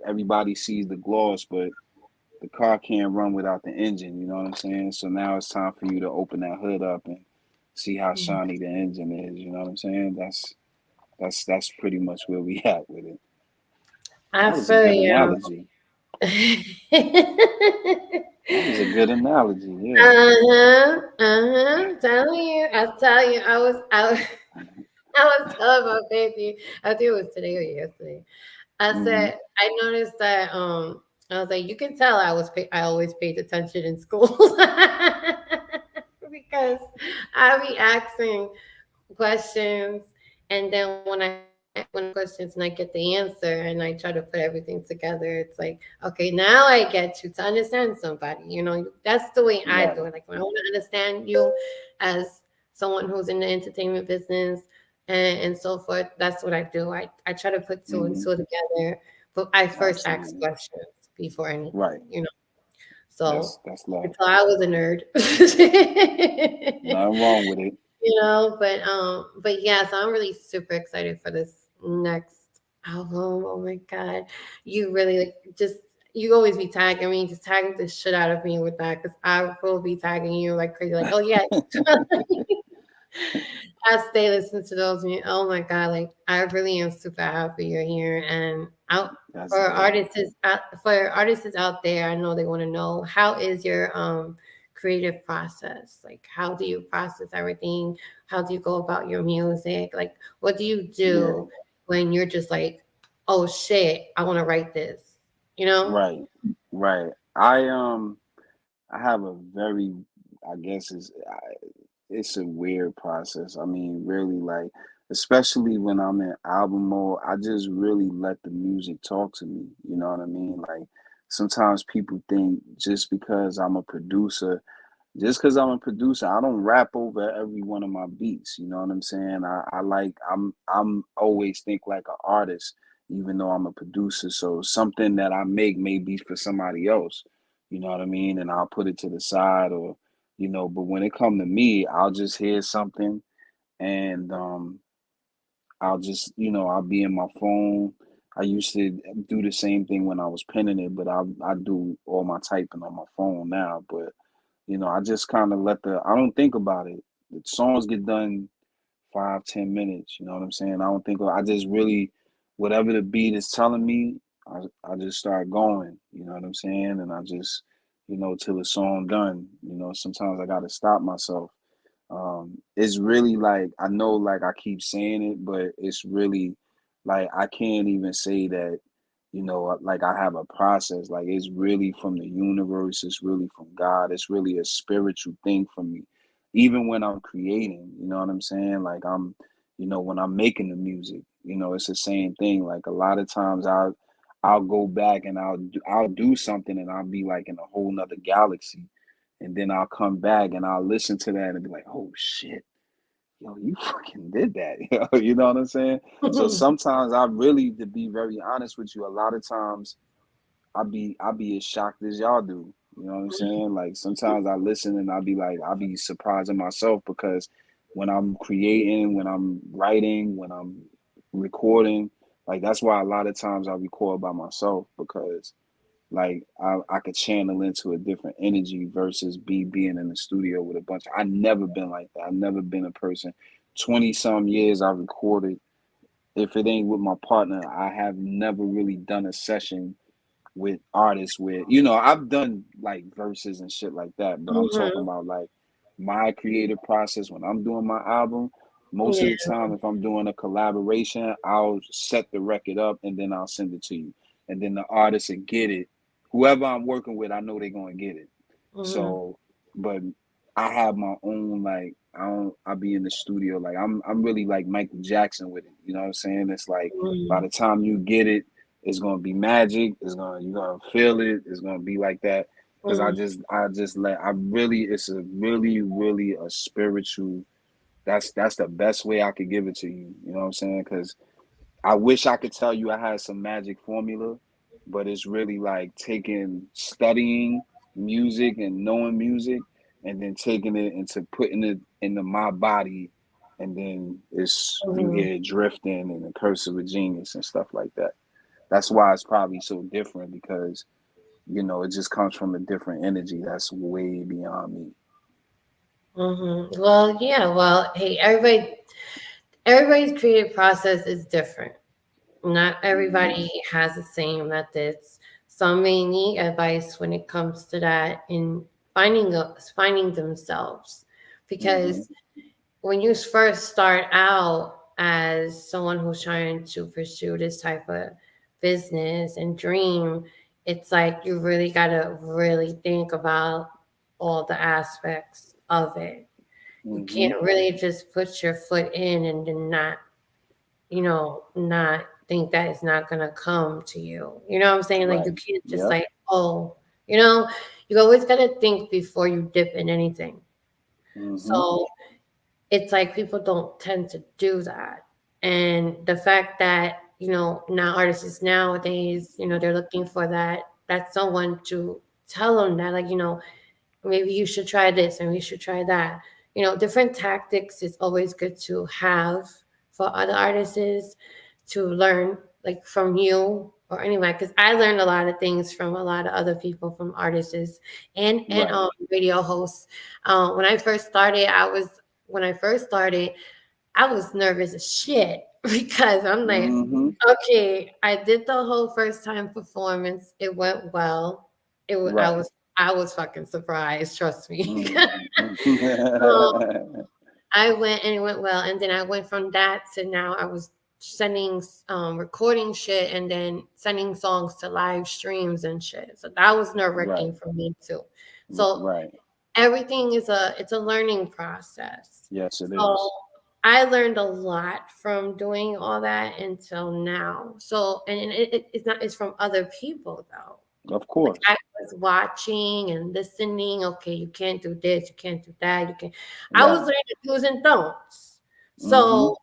Everybody sees the gloss, but the car can't run without the engine. You know what I'm saying? So now it's time for you to open that hood up and see how mm. shiny the engine is. You know what I'm saying? That's pretty much where we at with it. I That was a feel good you. analogy. That was a good analogy. Yeah. Uh-huh. Uh-huh. Telling you. I tell you, I was telling my baby, I think it was today or yesterday. I Hmm. said, I noticed that I was like, you can tell I always paid attention in school. Because I be asking questions and then when I one questions and I get the answer and I try to put everything together. It's like, okay, now I get you to understand somebody. That's the way I do Right. it. Like when I want to understand you as someone who's in the entertainment business and so forth, that's what I do. I try to put two and Hmm. two together, but I first ask Absolutely. questions before Right. anything. So That's love. until I was a nerd. Nothing wrong with it. But yes, I'm really super excited for this next album. Oh my god, you really like just you always be tagging me, just tagging the shit out of me with that because I will be tagging you like crazy, like, oh yeah. I stay listening to those. Oh my god, like I really am super happy you're here. And out That's for dope. artists out there, I know they want to know how is your creative process? Like how do you process everything? How do you go about your music? Like what do you Yeah. do when you're just like, oh shit, I want to write this? You know? Right. Right. I have a very, I guess it's a weird process. I mean, really, like, especially when I'm in album mode, I just really let the music talk to me. You know what I mean? Like, sometimes people think just because I'm a producer, I don't rap over every one of my beats. You know what I'm saying? I'm always think like an artist, even though I'm a producer. So something that I make may be for somebody else. You know what I mean? And I'll put it to the side or, but when it come to me, I'll just hear something and I'll be in my phone. I used to do the same thing when I was penning it, but I do all my typing on my phone now. But I just kind of I don't think about it. The songs get done 5, 10 minutes. You know what I'm saying? I just really, whatever the beat is telling me, I just start going. You know what I'm saying? And I just, till the song done. Sometimes I got to stop myself. It's really like I know like I keep saying it, but it's really like I can't even say that, like I have a process. Like it's really from the universe, it's really from God, it's really a spiritual thing for me. Even when I'm creating, you know what I'm saying? Like when I'm making the music, it's the same thing. Like a lot of times I'll go back and I'll do something and I'll be like in a whole nother galaxy and then I'll come back and I'll listen to that and be like, oh shit, yo, you fucking did that. You know what I'm saying? So sometimes I really, to be very honest with you, a lot of times I be as shocked as y'all do. You know what I'm saying? Like sometimes I listen and I'll be surprising myself because when I'm creating, when I'm writing, when I'm recording, like that's why a lot of times I record by myself because like I could channel into a different energy versus being in the studio with a bunch I never been like that. I've never been a person. 20 some years I recorded. If it ain't with my partner, I have never really done a session with artists where, I've done like verses and shit like that, but I'm talking Hmm. about like my creative process when I'm doing my album. Most of Yeah. the time, if I'm doing a collaboration, I'll set the record up and then I'll send it to you. And then the artist will get it. Whoever I'm working with, I know they're gonna get it. Hmm. So, but I have my own like I'll be in the studio like I'm really like Michael Jackson with it. You know what I'm saying? It's like by Hmm. the time you get it, it's gonna be magic. You're gonna feel it. It's gonna be like that. Cause Hmm. it's a really a spiritual. That's the best way I could give it to you. You know what I'm saying? Cause I wish I could tell you I had some magic formula, but it's really like studying music and knowing music, and then taking it into putting it into my body, and then you Hmm. hear it drifting and the curse of a genius and stuff like that. That's why it's probably so different because it just comes from a different energy that's way beyond me. Well, yeah. Well, hey, everybody's creative process is different. Not Hmm. everybody has the same methods. Some may need advice when it comes to that in finding themselves, Hmm. because when you first start out as someone who's trying to pursue this type of business and dream, it's like you really got to really think about all the aspects of it. You Hmm. can't really just put your foot in and then not, not think that it's not gonna come to you. You know what I'm saying? Like you Right. can't just Yep. like, oh, you always gotta think before you dip in anything. Mm-hmm. So it's like people don't tend to do that. And the fact that, now artists nowadays, they're looking for that someone to tell them that, like, maybe you should try this and we should try that. Different tactics is always good to have for other artists to learn, like from you or anyway, because I learned a lot of things from a lot of other people, from artists and Right. radio hosts. When I first started, I was nervous as shit because I'm like, Mm-hmm. okay, I did the whole first time performance. It went well. It was Right. I was fucking surprised, trust me. Um, Mm-hmm. I went and it went well, and then I went from that to now I was sending recording shit and then sending songs to live streams and shit. So that was nerve Right. wracking for me too. So Right. everything it's a learning process. Yes, it So is. I learned a lot from doing all that until now. So and it's from other people though. Of Like course. I was watching and listening. Okay, you can't do this, you can't do that, you can. I was Right. learning do's and don'ts. Mm-hmm. So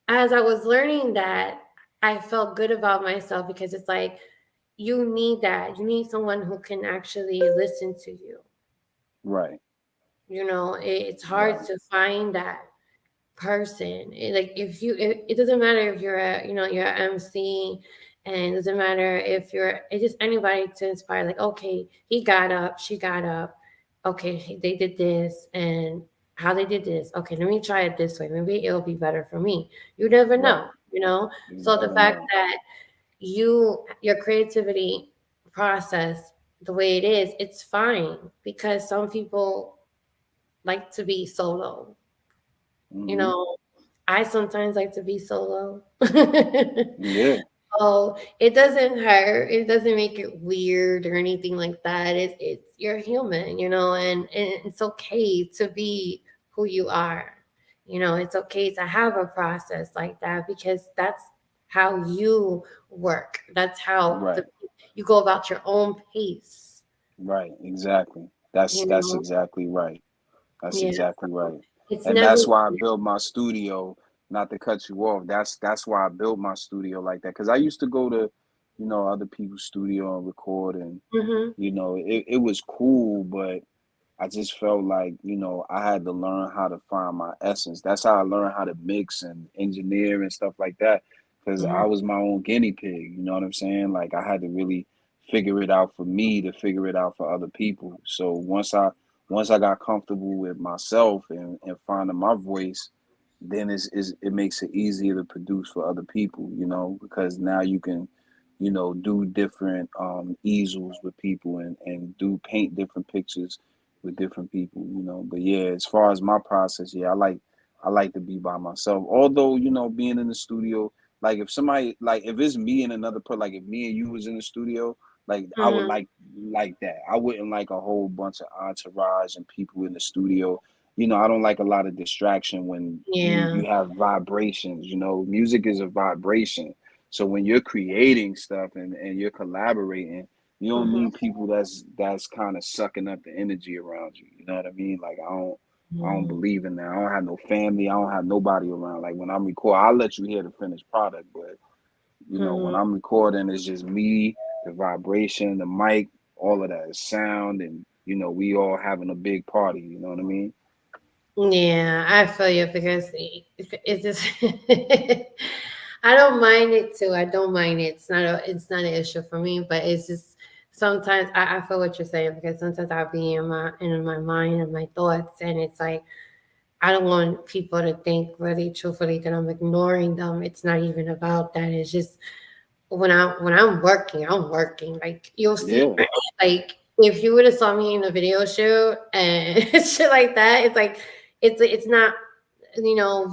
as I was learning that, I felt good about myself because it's like you need that. You need someone who can actually listen to you. Right. It's hard Right. to find that person. Like it doesn't matter if you're you're an MC, and it doesn't matter if it's just anybody to inspire. Like, okay, he got up, she got up. Okay, they did this, and how they did this. Okay, let me try it this way. Maybe it'll be better for me. You never Right. know. You So the never fact know. that your creativity process the way it is, it's fine because some people like to be solo. You Mm-hmm. know, I sometimes like to be solo. Yeah. Oh, it doesn't hurt. It doesn't make it weird or anything like that. It's you're human, and it's okay to be who you are. It's okay to have a process like that because that's how you work. That's how Right. you go about your own pace. Right. Exactly. That's You exactly right. That's yeah. exactly right. It's And never. that's why I built my studio, not to cut you off. That's why I built my studio like that. Cause I used to go to, other people's studio and record and, Hmm. it was cool, but I just felt like, I had to learn how to find my essence. That's how I learned how to mix and engineer and stuff like that. Because I Hmm. was my own guinea pig. You know what I'm saying? Like I had to really figure it out for me to figure it out for other people. So once I got comfortable with myself and finding my voice, then it makes it easier to produce for other people, because now you can, do different easels with people and do paint different pictures with different people. But yeah, as far as my process, yeah, I like to be by myself. Although, being in the studio, like if somebody like if it's me and another person, like if me and you was in the studio, like I would Hmm. like that. I wouldn't like a whole bunch of entourage and people in the studio. I don't like a lot of distraction when you Yeah. you have vibrations. Music is a vibration. So when you're creating stuff and you're collaborating, you don't Hmm. need people that's kind of sucking up the energy around you. You know what I mean? Like I don't believe in that. I don't have no family. I don't have nobody around. Like when I'm recording, I'll let you hear the finished product, but when Hmm. I'm recording, it's just me, the vibration, the mic, all of that sound, and we all having a big party. You know what I mean? Yeah, I feel you because it's just I don't mind it too. I don't mind it. It's not an issue for me, but it's just sometimes I feel what you're saying because sometimes I'll be in my mind and my thoughts and it's like I don't want people to think really truthfully that I'm ignoring them. It's not even about that. It's just when I'm working, I'm working. Like you'll see, Yeah. like if you would have saw me in a video shoot and shit like that, it's like it's not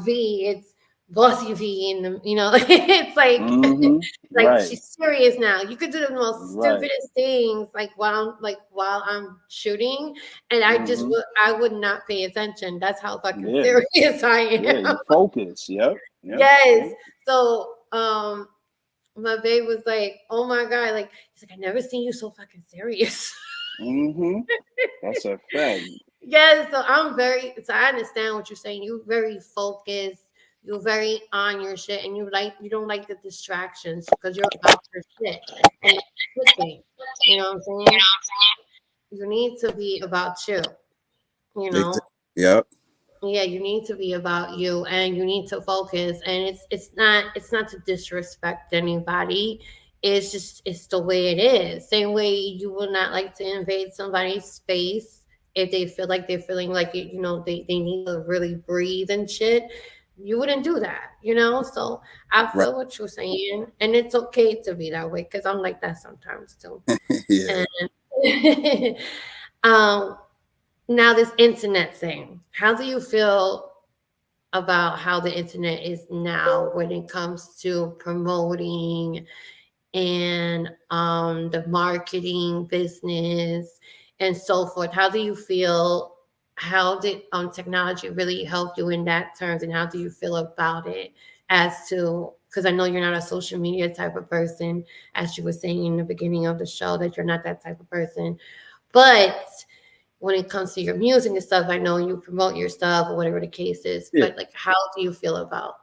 V, it's Bossy V and it's like Mm-hmm. like Right. she's serious now. You could do the most Right. stupidest things while I'm shooting, and Mm-hmm. I would not pay attention. That's how fucking Yeah. serious I Yeah. am. You focus. Yep. Yep. Yes. Yep. So my babe was like, "Oh my god!" Like he's like, "I never seen you so fucking serious." Mm-hmm. That's a fact. Yes. So So I understand what you're saying. You're very focused. You're very on your shit, and you don't like the distractions because you're about your shit. And it's a good thing. You know what I'm saying? You need to be about you. You Ex- know. Yep. Yeah, you need to be about you, and you need to focus, and it's not to disrespect anybody. It's the way it is. Same way you would not like to invade somebody's space if they feel like they're feeling like they need to really breathe and shit. You wouldn't do that. So I Right. feel what you're saying, and it's okay to be that way because I'm like that sometimes too. Yeah. And um now this internet thing, how do you feel about how the internet is now when it comes to promoting and the marketing business and so forth? How do you feel? How did technology really help you in that terms, and how do you feel about it? As to because I know you're not a social media type of person, as you were saying in the beginning of the show that you're not that type of person, but when it comes to your music and stuff, I know you promote your stuff or whatever the case is, Yeah. but like, how do you feel about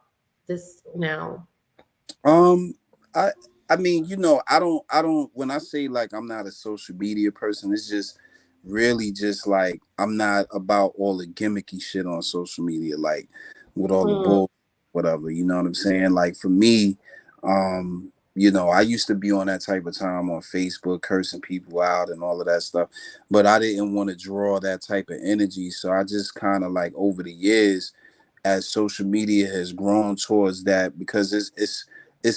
this now? Um, I I mean, I don't when I say like I'm not a social media person, it's just really just like I'm not about all the gimmicky shit on social media, like with all the Mm, bull whatever, you know what I'm saying? Like for me, I used to be on that type of time on Facebook cursing people out and all of that stuff, but I didn't want to draw that type of energy. So I just kind of like over the years as social media has grown towards that because it's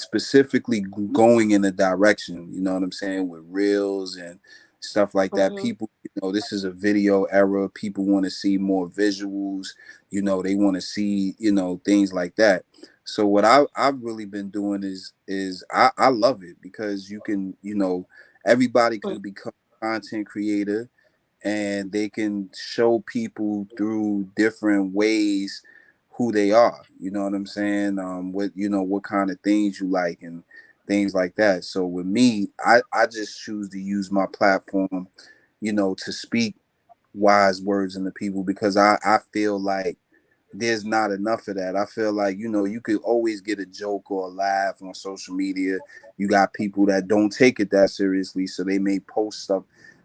specifically going in a direction, you know what I'm saying, with reels and stuff like that. mhm, People, this is a video era. People want to see more visuals, they want to see, things like that. So what I've really been doing is I love it because you can, everybody mm, can become a content creator and they can show people through different ways who they are. You know what I'm saying? What kind of things you like and things like that. So with me, I just choose to use my platform, to speak wise words into people because I feel like there's not enough of that. I feel like, you could always get a joke or a laugh on social media. You got people that don't take it that seriously, so they may post stuff,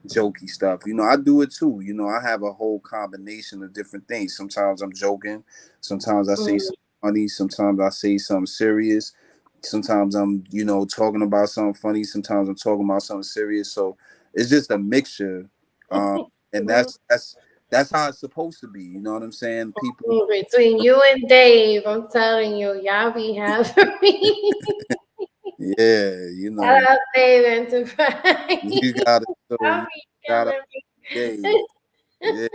jokey stuff. I do it too. I have a whole combination of different things. Sometimes I'm joking, sometimes I say mm, something funny, sometimes I say something serious. Sometimes I'm, talking about something funny, sometimes I'm talking about something serious. So it's just a mixture. And mhm. that's how it's supposed to be. You know what I'm saying? People, Between you and Dave, I'm telling you, y'all be having me. yeah, Shout out Dave Enterprise. you gotta so Y'all you be gotta killing Dave. me. Yeah,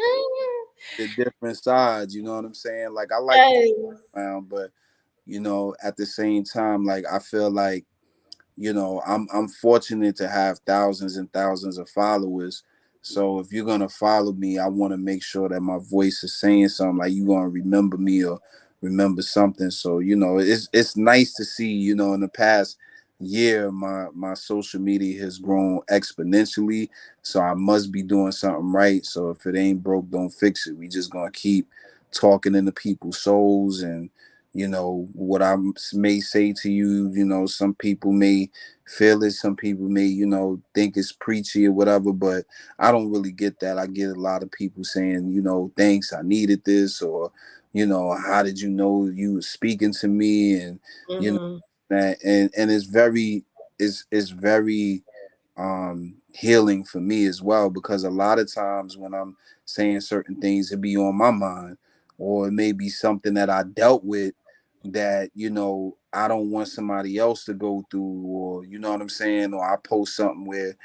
the different sides. You know what I'm saying? Like I like to Yes. around, but at the same time, like I feel like I'm fortunate to have thousands and thousands of followers. So if you're gonna follow me, I want to make sure that my voice is saying something, like you gonna remember me or remember something. So it's nice to see, in the past year my social media has grown exponentially. So I must be doing something right. So if it ain't broke, don't fix it. We just gonna keep talking into people's souls and what I may say to you, some people may feel it, some people may, think it's preachy or whatever, but I don't really get that. I get a lot of people saying, thanks, I needed this, or, how did you know you were speaking to me? And, Mm-hmm. that, and it's very healing for me as well, because a lot of times when I'm saying certain things, it be on my mind, or it may be something that I dealt with that I don't want somebody else to go through, or you know what I'm saying, or I post something where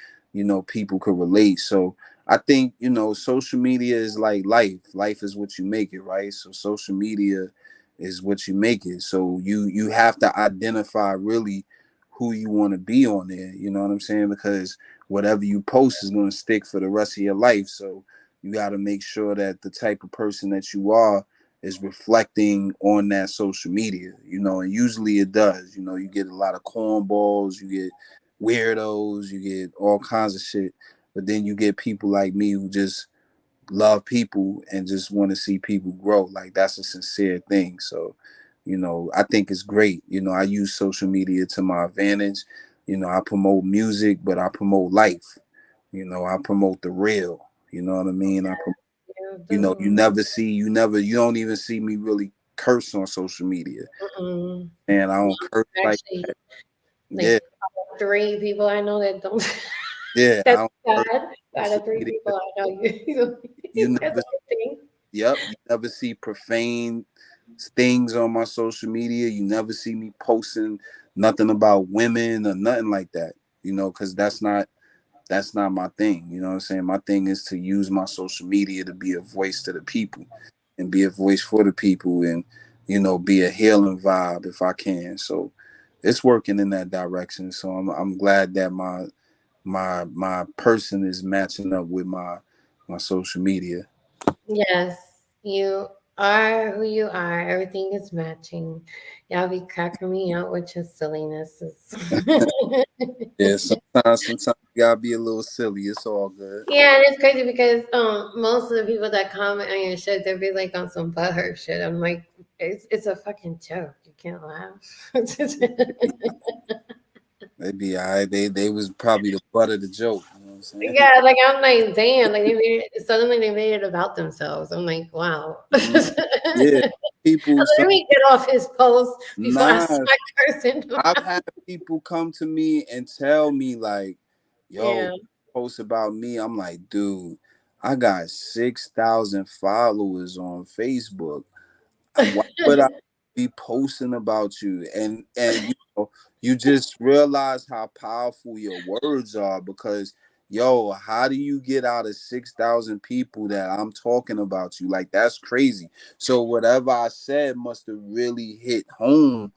people could relate. So I think social media is like life is what you make it, right? So social media is what you make it. So you have to identify really who you want to be on there. You know what I'm saying? Because whatever you post is going to stick for the rest of your life. So you got to make sure that the type of person that you are is reflecting on that social media, you know, and usually it does. You know, you get a lot of cornballs, you get weirdos, you get all kinds of shit. But then you get people like me who just love people and just want to see people grow. Like that's a sincere thing. So, you know, I think it's great. You know, I use social media to my advantage. You know, I promote music, but I promote life. You know, I promote the real. You know what I mean? You know, you don't even see me really curse on social media. And I don't curse like Actually, that. like Yeah. 3 people I know that don't. Yeah. I That's don't curse sad. on Out social of 3 media. people I know, you You that's never a good thing. Yep, you never see profane things on my social media. You never see me posting nothing about women or nothing like that. You know, because that's not my thing. You know what I'm saying? My thing is to use my social media to be a voice to the people and be a voice for the people and, you know, be a healing vibe if I can. So it's working in that direction. So I'm glad that my person is matching up with my social media. Yes, you are who you are. Everything is matching. Y'all be cracking me out with your sillinesses. Yeah, sometimes you gotta be a little silly. It's all good. Yeah, and it's crazy because most of the people that comment on your shit, they'll be like on some butthurt shit. I'm like, it's a fucking joke. You can't laugh. They be all right. They was probably the butt of the joke. You know what I'm saying? Yeah, like I'm like, damn, like suddenly they made it about themselves. I'm like, wow. Mhm. Yeah, people. Let me get off his post before I Nah, start cursing him I've out. had people come to me and tell me like, "Yo, Yeah. post about me." I'm like, dude, I got 6,000 followers on Facebook. Why would I be posting about you? And you know, you just realize how powerful your words are because yo, how do you get out of 6,000 people that I'm talking about you? Like that's crazy. So whatever I said must have really hit home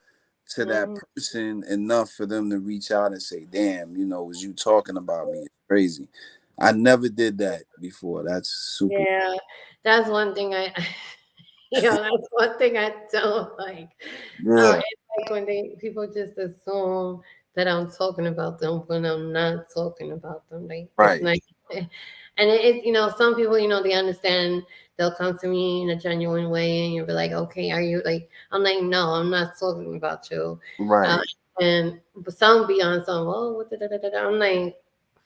to that Mhm. person enough for them to reach out and say, damn, you know, was you talking about me? It's crazy. I never did that before. That's super. Yeah, that's one thing I, that's one thing I don't like. Yeah, It's like when people just assume that I'm talking about them when I'm not talking about them. Like it's right. not, and some people, they understand. They'll come to me in a genuine way, and you'll be like, "Okay, are you like?" I'm like, "No, I'm not talking about you." Uh, Right. and but some be on some. Oh, what da. I'm like,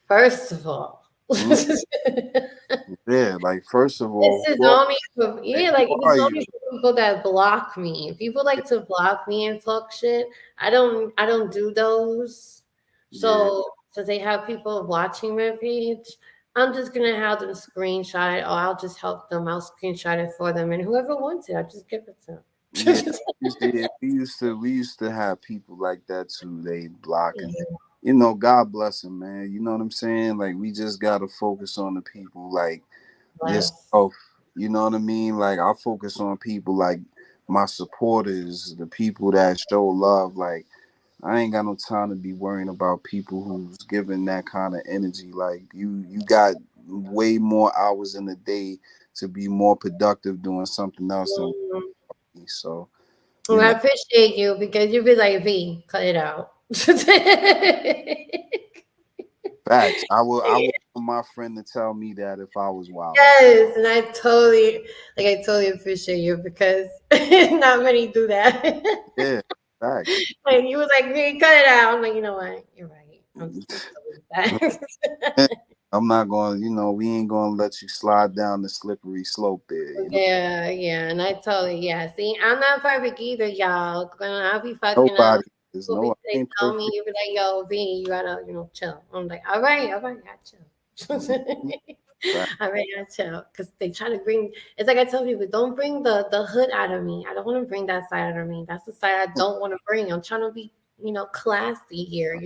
first of all. Mm, yeah, like first of This all, is only for like who this are is you? only for people that block me. If people like to block me and talk shit, I don't do those. Yeah, So since they have people watching my page, I'm just gonna have them screenshot it or I'll just help them. I'll screenshot it for them and whoever wants it, I'll just give it to yeah. them. Yeah, we used to have people like that too. They blocking. You know, God bless them, man. You know what I'm saying? Like we just gotta focus on the people like Bless. yourself. You know what I mean? Like I focus on people like my supporters, the people that show love. Like I ain't got no time to be worrying about people who's giving that kind of energy. Like you got way more hours in the day to be more productive doing something else than Mhm. me. So, Well, you I know, appreciate you because you'd be like, V, cut it out. facts. I would want my friend to tell me that if I was wilding. Yes, and I totally appreciate you because not many do that. Yeah, facts. Like you was like, "Me, cut it out." I'm like, you know what? You're right. I'm just gonna delete that. I'm not going, we ain't going to let you slide down the slippery slope there. Yeah, yeah, and I totally. See, I'm not perfect either, y'all. I'll be fucking up. Nobody is. People be, No, I they ain't tell me, perfect. you be like, "Yo, V, you gotta, chill." I'm like, all right, I chill." Mhm. Fact. All right, I chill because they try to bring. It's like I tell people, don't bring the hood out of me. I don't want to bring that side out of me. That's the side I don't want to bring. I'm trying to be, classy here,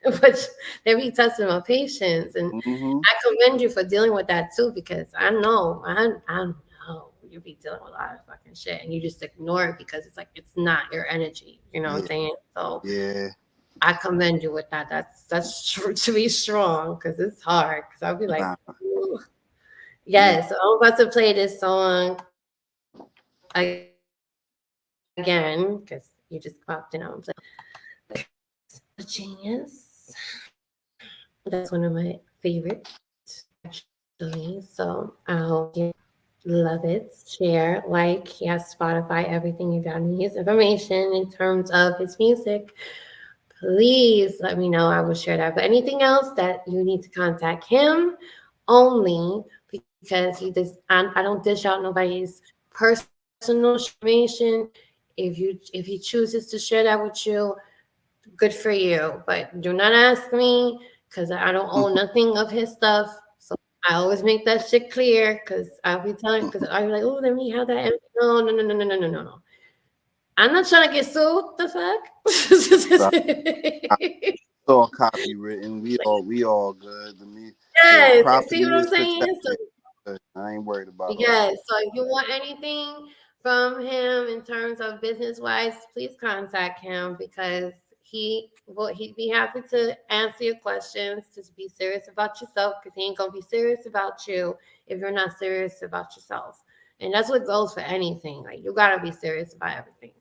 but they be testing my patience, and Hmm. I commend you for dealing with that too because I know. you be dealing with a lot of fucking shit, and you just ignore it because it's like it's not your energy. You know what I'm saying? So Yeah. I commend you with that. That's true to be strong because it's hard. Because I'll be like, ooh. Yes. So I'm about to play this song again because you just popped in and play a Genius. That's one of my favorites actually. So I hope you love it. Share, like. He has Spotify, everything you got needs information in terms of his music. Please let me know. I will share that. But anything else that you need to contact him only because I don't dish out nobody's personal information. If he chooses to share that with you, good for you. But do not ask me because I don't own nothing of his stuff. So I always make that shit clear because I'll be telling because I'll be like, oh, let me have that. No. I'm not trying to get sued. The fuck? It's all copywritten. We all good. Yes, see what I'm saying? So, I ain't worried about it. Yes. So if you want anything from him in terms of business wise, please contact him because he'd be happy to answer your questions. Just be serious about yourself because he ain't gonna be serious about you if you're not serious about yourself. And that's what goes for anything. Like you gotta be serious about everything.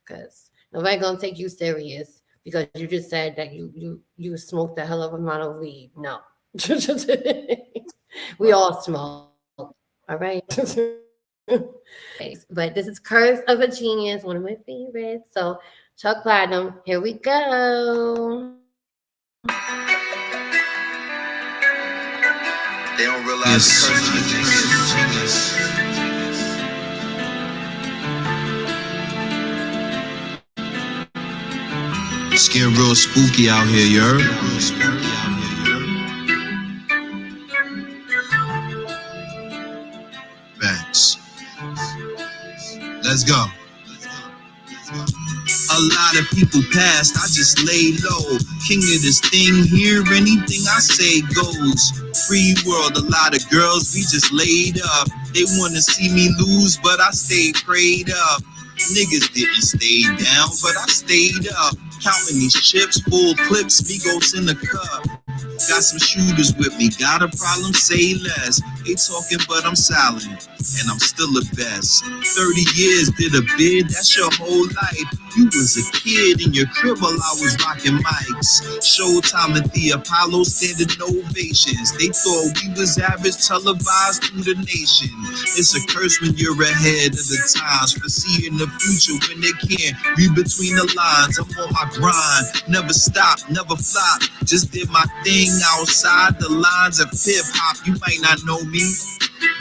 Because nobody gonna take you serious because you just said that you smoked a hell of a amount of weed. No. We all smoke. All right. But this is Curse of a Genius, one of my favorites. So Chuckplatinum, here we go. They don't realize the curse of a genius. It's getting real spooky out here, you heard? Facts. Let's go. A lot of people passed, I just lay low. King of this thing here, anything I say goes. Free world, a lot of girls, we just laid up. They wanna see me lose, but I stayed prayed up. Niggas didn't stay down, but I stayed up. Counting these chips, full clips, Migos in the cup. Got some shooters with me, got a problem, say less. They talking, but I'm silent, and I'm still the best. 30 years, did a bid, that's your whole life. You was a kid in your crib while I was rocking mics. Showtime at the Apollo, standing ovations. They thought we was average, televised through the nation. It's a curse when you're ahead of the times, foreseeing the future when they can't read between the lines. I'm on my grind, never stop, never flop. Just did my thing outside the lines of hip hop. You might not know me,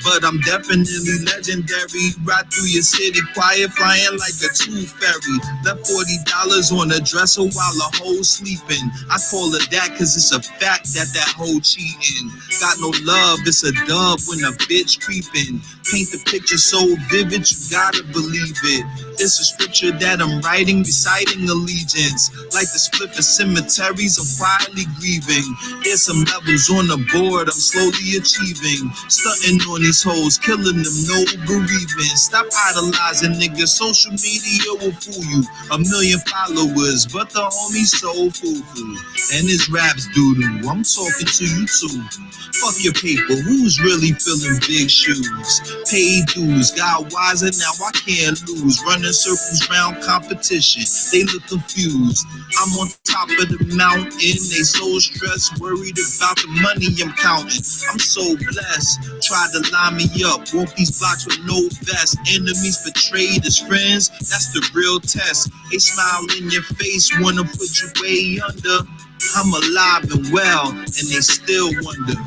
but I'm definitely legendary. Right through your city, quiet, flying like a tooth fairy. Left $40 on a dresser while a hoe sleeping. I call it that cause it's a fact that hoe cheating. Got no love, it's a dub when a bitch creeping. Paint the picture so vivid, you gotta believe it. It's a scripture that I'm writing, reciting allegiance. Like the split the cemeteries, I'm quietly grieving. There's some levels on the board, I'm slowly achieving. Stunting on these hoes, killing them, no bereavement. Stop idolizing niggas, social media will fool you. 1 million followers, but the homie's so foo-foo. And his raps doo-doo, I'm talking to you too. Fuck your paper, who's really filling big shoes? Paid dues, got wiser, now I can't lose. Running circles round competition, they look confused. I'm on top of the mountain, they so stressed, worried about the money I'm counting. I'm so blessed, tried to line me up, walk these blocks with no vest. Enemies betrayed as friends, that's the real test. They smile in your face, wanna put you way under. I'm alive and well, and they still wonder.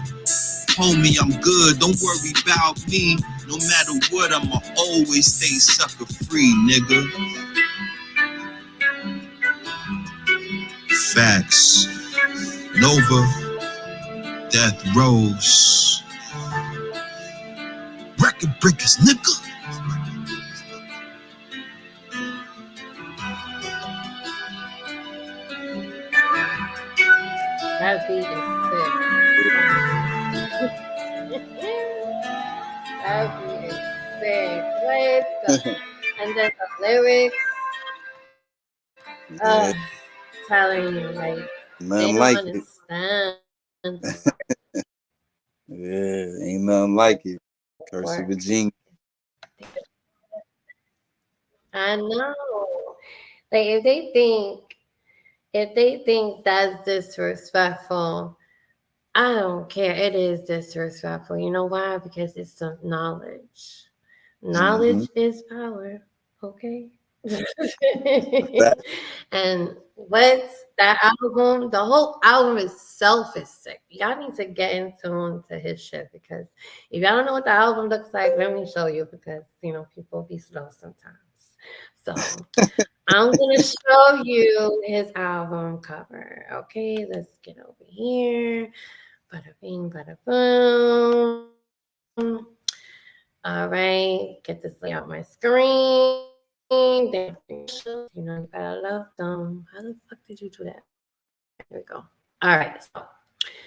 Homie, I'm good, don't worry about me. No matter what, I'ma always stay sucker free, nigga. Facts. Nova. Death Rose. Record breakers, nigga. That beat is sick. That beat is perfect. What the? And then the lyrics. Yeah, Telling you, like, they nothing don't like it. understand the Yeah, ain't nothing like it. Curse of work. Virginia. I know. Like, if they think that's disrespectful, I don't care. It is disrespectful. You know why? Because it's some knowledge. Mm-hmm. Knowledge is power. Okay. Fact. And what's that album? The whole album itself is sick. Y'all need to get into his shit because if y'all don't know what the album looks like, let me show you because people be slow sometimes. So I'm gonna show you his album cover. Okay, let's get over here. Bada bing, bada boom. All right, get this lay out my screen. Then you gotta love them. How the fuck did you do that? There we go. All right, so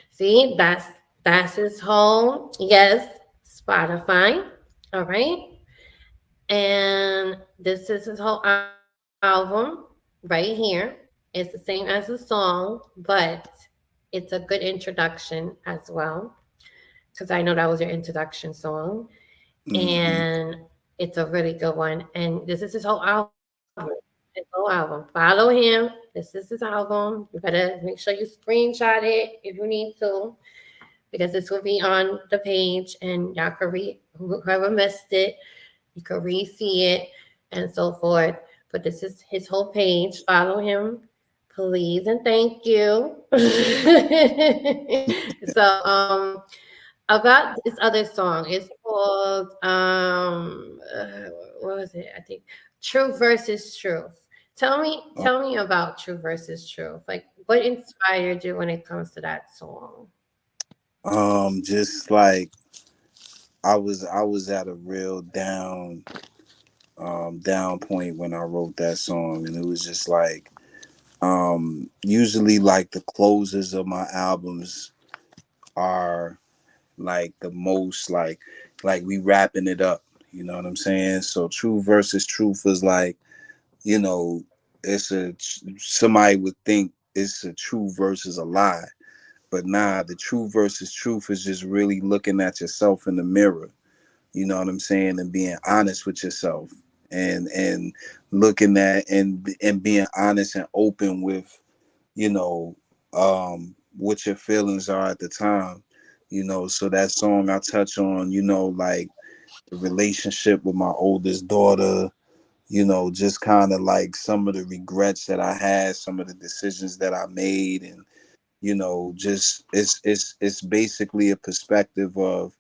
see, that's his home. Yes, Spotify. All right, and this is his whole album right here. It's the same as the song, but it's a good introduction as well because I know that was your introduction song, Mm-hmm. and it's a really good one. And this is his whole album. His whole album. Follow him. This is his album. You better make sure you screenshot it if you need to, because this will be on the page, and y'all can read. Whoever missed it, you can re-see it and so forth. But this is his whole page. Follow him, please, and thank you. So, about this other song, it's called what was it? I think Truth versus Truth. Tell me about Truth versus Truth. Like, what inspired you when it comes to that song? Just like I was at a real down point when I wrote that song, and it was just like usually like the closers of my albums are like the most like we wrapping it up, you know what I'm saying? So Truth versus Truth is like, you know, it's a somebody would think it's a truth versus a lie, but nah, the truth versus truth is just really looking at yourself in the mirror, you know what I'm saying, and being honest with yourself, and looking at and being honest and open with, you know, what your feelings are at the time, you know. So that song I touch on, you know, like the relationship with my oldest daughter, you know, just kind of like some of the regrets that I had, some of the decisions that I made, and you know, just it's basically a perspective of,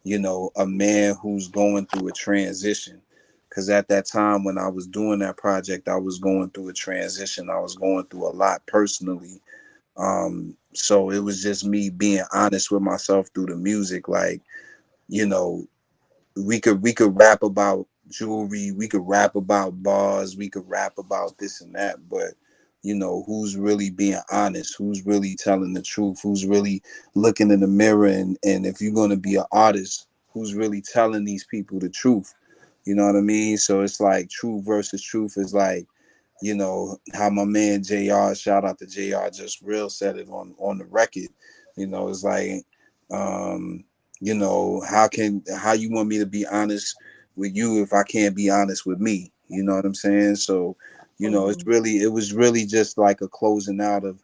you know, a man who's going through a transition. Because at that time when I was doing that project, I was going through a transition. I was going through a lot personally. So it was just me being honest with myself through the music. Like, you know, we could rap about jewelry, we could rap about bars, we could rap about this and that, but you know, who's really being honest, who's really telling the truth, who's really looking in the mirror, and if you're going to be an artist, who's really telling these people the truth, you know what I mean? So it's like truth versus truth is like, you know, how my man JR, shout out to JR, just real said it on the record, you know, it's like, um you know, how you want me to be honest with you if I can't be honest with me, you know what I'm saying? So, you know, Mhm. it was really just like a closing out of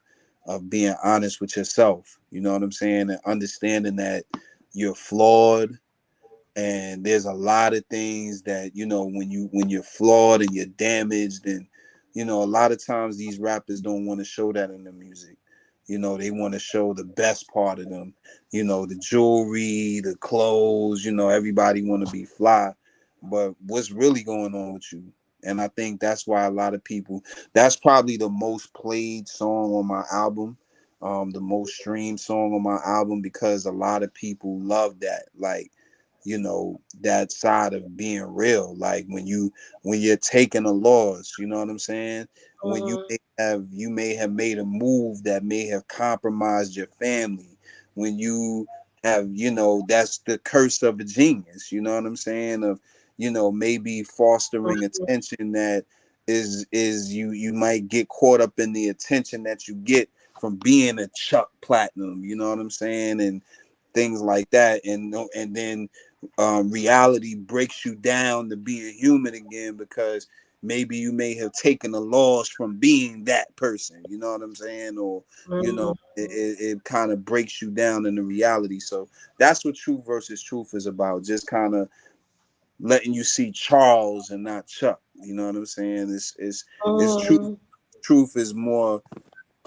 being honest with yourself, you know what I'm saying, and understanding that you're flawed, and there's a lot of things that, you know, when you're flawed and you're damaged, and you know, a lot of times these rappers don't want to show that in the music, you know, they want to show the best part of them, you know, the jewelry, the clothes, you know, everybody want to be fly, but what's really going on with you? And I think that's why a lot of people, that's probably the most played song on my album, the most streamed song on my album, because a lot of people love that, like, you know, that side of being real, like when you're taking a loss, you know what I'm saying, when Mhm. you may have made a move that may have compromised your family, when you have, you know, that's the curse of a genius, you know what I'm saying, of, maybe fostering attention that is you might get caught up in the attention that you get from being a Chuck Platinum, you know what I'm saying, and things like that, and then reality breaks you down to be a human again, because maybe you may have taken a loss from being that person, you know what I'm saying, or it kind of breaks you down in the reality. So that's what Truth versus Truth is about, just kind of letting you see Charles and not Chuck, you know what I'm saying. It's truth is more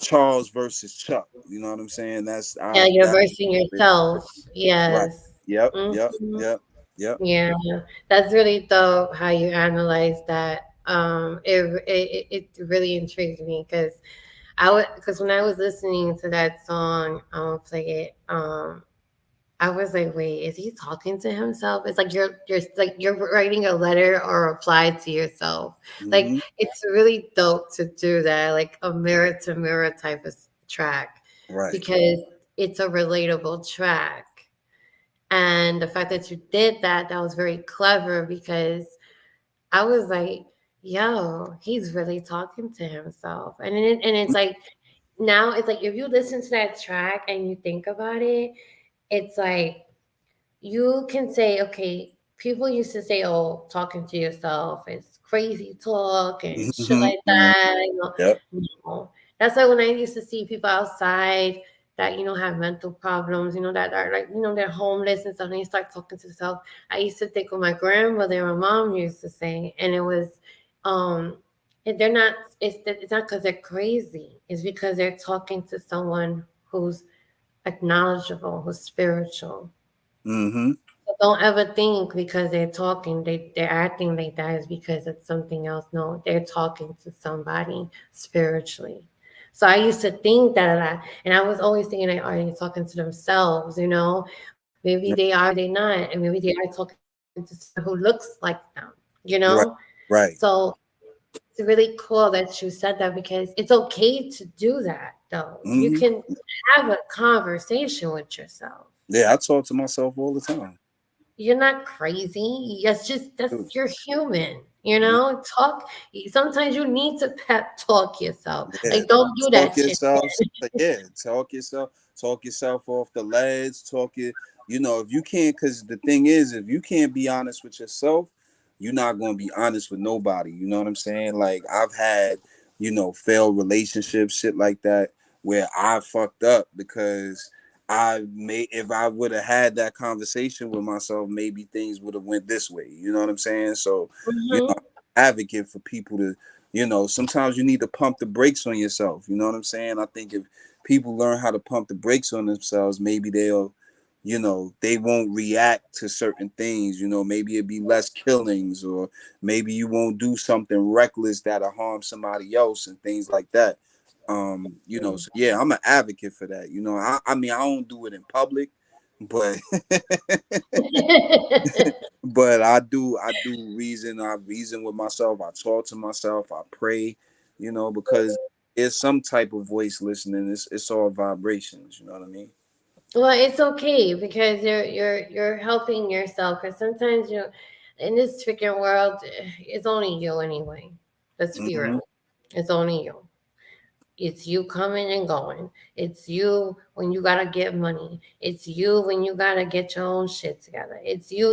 Charles versus Chuck, you know what I'm saying. Yeah, you're That versing yourself. right. Yes. Yep, yep, Mhm. yep, yep. Yeah, that's really dope how you analyze that. It really intrigued me because when I was listening to that song, I'm gonna play it. I was like, wait, is he talking to himself? It's like you're writing a letter or reply to yourself. Like Mm-hmm. it's really dope to do that, like a mirror to mirror type of track, Right. because it's a relatable track. And the fact that you did that, that was very clever, because I was like, yo, he's really talking to himself. And it's like, now it's like, if you listen to that track and you think about it, it's like, you can say, okay, people used to say, oh, talking to yourself is crazy talk and shit Mm-hmm. like Mm-hmm. that. Yep. No. That's like when I used to see people outside that, have mental problems, that are like, they're homeless and stuff, and you start talking to yourself. I used to think what my grandmother and my mom used to say, and it was, um, they're not, it's not because they're crazy. It's because they're talking to someone who's acknowledgeable, who's spiritual. Mm-hmm. So don't ever think because they're talking, they're acting like that is because it's something else. No, they're talking to somebody spiritually. So I used to think that a lot, and I was always thinking, like, are they talking to themselves? Maybe they are, maybe they not, and maybe they are talking to someone who looks like them. Right. Right. So it's really cool that you said that, because it's okay to do that. Though you Mm-hmm. can have a conversation with yourself. Yeah, I talk to myself all the time. You're not crazy. Dude. You're human. Yeah. Talk. Sometimes you need to pep talk yourself. Yeah. Like, don't do Talk that shit. yourself. Yeah. Talk yourself off the ledge. If you can't, because the thing is, if you can't be honest with yourself, you're not going to be honest with nobody. You know what I'm saying? Like, I've had, failed relationships, shit like that, where I fucked up because if I would have had that conversation with myself, maybe things would have went this way. You know what I'm saying? So, I'm Hmm. advocate for people to, sometimes you need to pump the brakes on yourself. You know what I'm saying? I think if people learn how to pump the brakes on themselves, maybe they'll, they won't react to certain things. Maybe it'd be less killings, or maybe you won't do something reckless that'll harm somebody else and things like that. So yeah, I'm an advocate for that. I mean, I don't do it in public, but but I do reason with myself. I talk to myself, I pray, because there's some type of voice listening. It's all vibrations, you know what I mean? Well, it's okay, because you're helping yourself. Because sometimes in this freaking world, it's only you anyway. Let's be Mm-hmm. real. It's only you. It's you coming and going. It's you when you gotta get money. It's you when you gotta get your own shit together. It's you.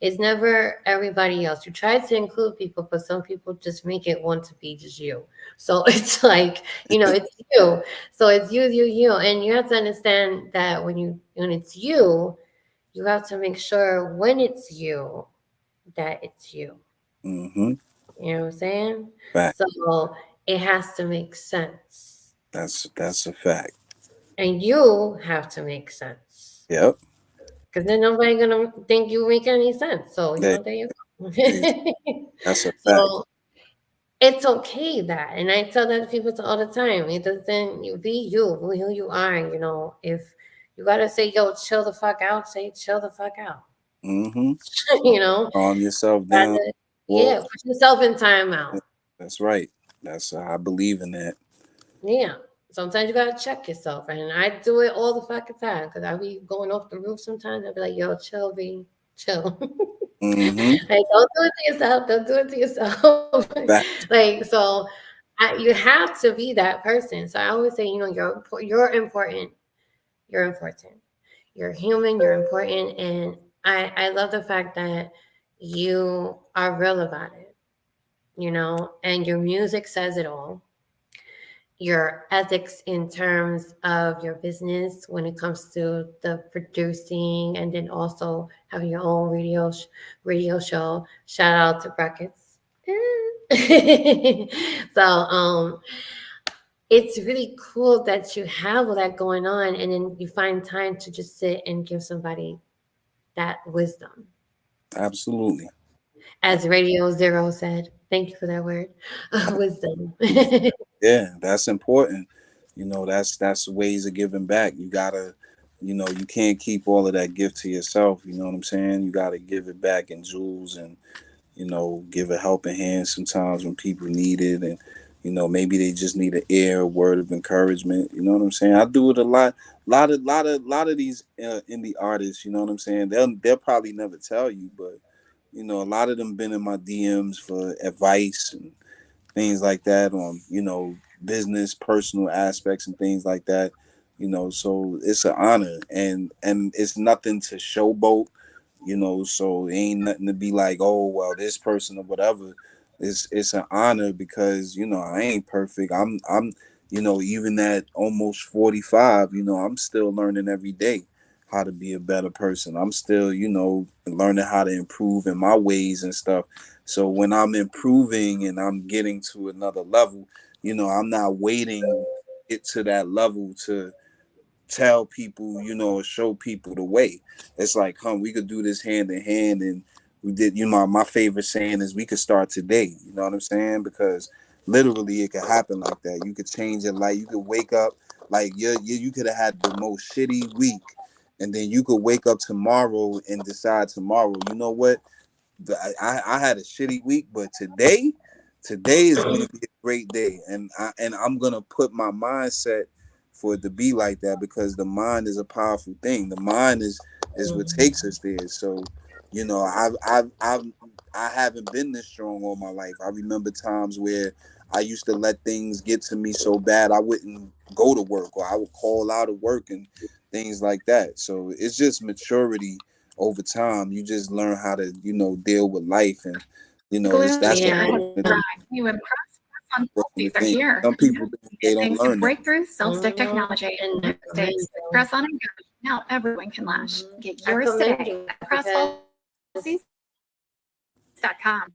It's never everybody else. You try to include people, but some people just make it want to be just you. So it's like, it's you. So it's you. And you have to understand that when it's you have to make sure when it's you that it's you. Mm-hmm. You know what I'm saying? Fact. So it has to make sense. That's a fact. And you have to make sense. Yep. Because then nobody gonna think you make any sense. So, That, there you go. that's a fact. So it's okay that. And I tell that to people all the time. It doesn't you be you, who you are. If you gotta say, yo, chill the fuck out, say chill the fuck out. Mm-hmm. you know, Calm yourself down. Gotta, Well, yeah, put yourself in timeout. that's right. I believe in that. Yeah. Sometimes you gotta check yourself, and I do it all the fucking time because I be going off the roof sometimes. I be like, "Yo, chill, B, chill." Mm-hmm. Like, don't do it to yourself. Don't do it to yourself. Facts. Like, so you have to be that person. So I always say, you're important. You're important. You're human. You're important. And I love the fact that you are real about it, and your music says it all. Your ethics in terms of your business when it comes to the producing, and then also having your own radio show. Shout out to Brackets. So it's really cool that you have all that going on, and then you find time to just sit and give somebody that wisdom. Absolutely. As Radio Zero said, thank you for that word, wisdom. Yeah, that's important. That's ways of giving back. You gotta, you can't keep all of that gift to yourself. You know what I'm saying? You gotta give it back in jewels, and give a helping hand sometimes when people need it, and maybe they just need an ear, a word of encouragement. You know what I'm saying? I do it a lot. Lot of these indie artists. You know what I'm saying? They'll probably never tell you, but a lot of them been in my DMs for advice and things like that on business, personal aspects, and things like that. So it's an honor, and it's nothing to showboat. So it ain't nothing to be like, oh well, this person or whatever. It's an honor because I ain't perfect. I'm even at almost 45, I'm still learning every day how to be a better person. I'm still learning how to improve in my ways and stuff. So when I'm improving and I'm getting to another level, I'm not waiting to get to that level to tell people, or show people the way. It's like, we could do this hand in hand, and we did. My favorite saying is, we could start today. You know what I'm saying? Because literally, it could happen like that. You could change your life. You could wake up like you could have had the most shitty week, and then you could wake up tomorrow and decide tomorrow. You know what? I had a shitty week, but today is gonna be a great day, and I'm gonna put my mindset for it to be like that, because the mind is a powerful thing. The mind is what takes us there. So, I haven't been this strong all my life. I remember times where I used to let things get to me so bad I wouldn't go to work, or I would call out of work and things like that. So it's just maturity over time. You just learn how to deal with life, and that's the Yeah. New and press on thing. Falsies are here. Some people they don't Thanks to learn that. breakthrough stick technology. And Mistakes. Press on and go. Now everyone can lash. Get I yours commend today you at because pressfalsies.com.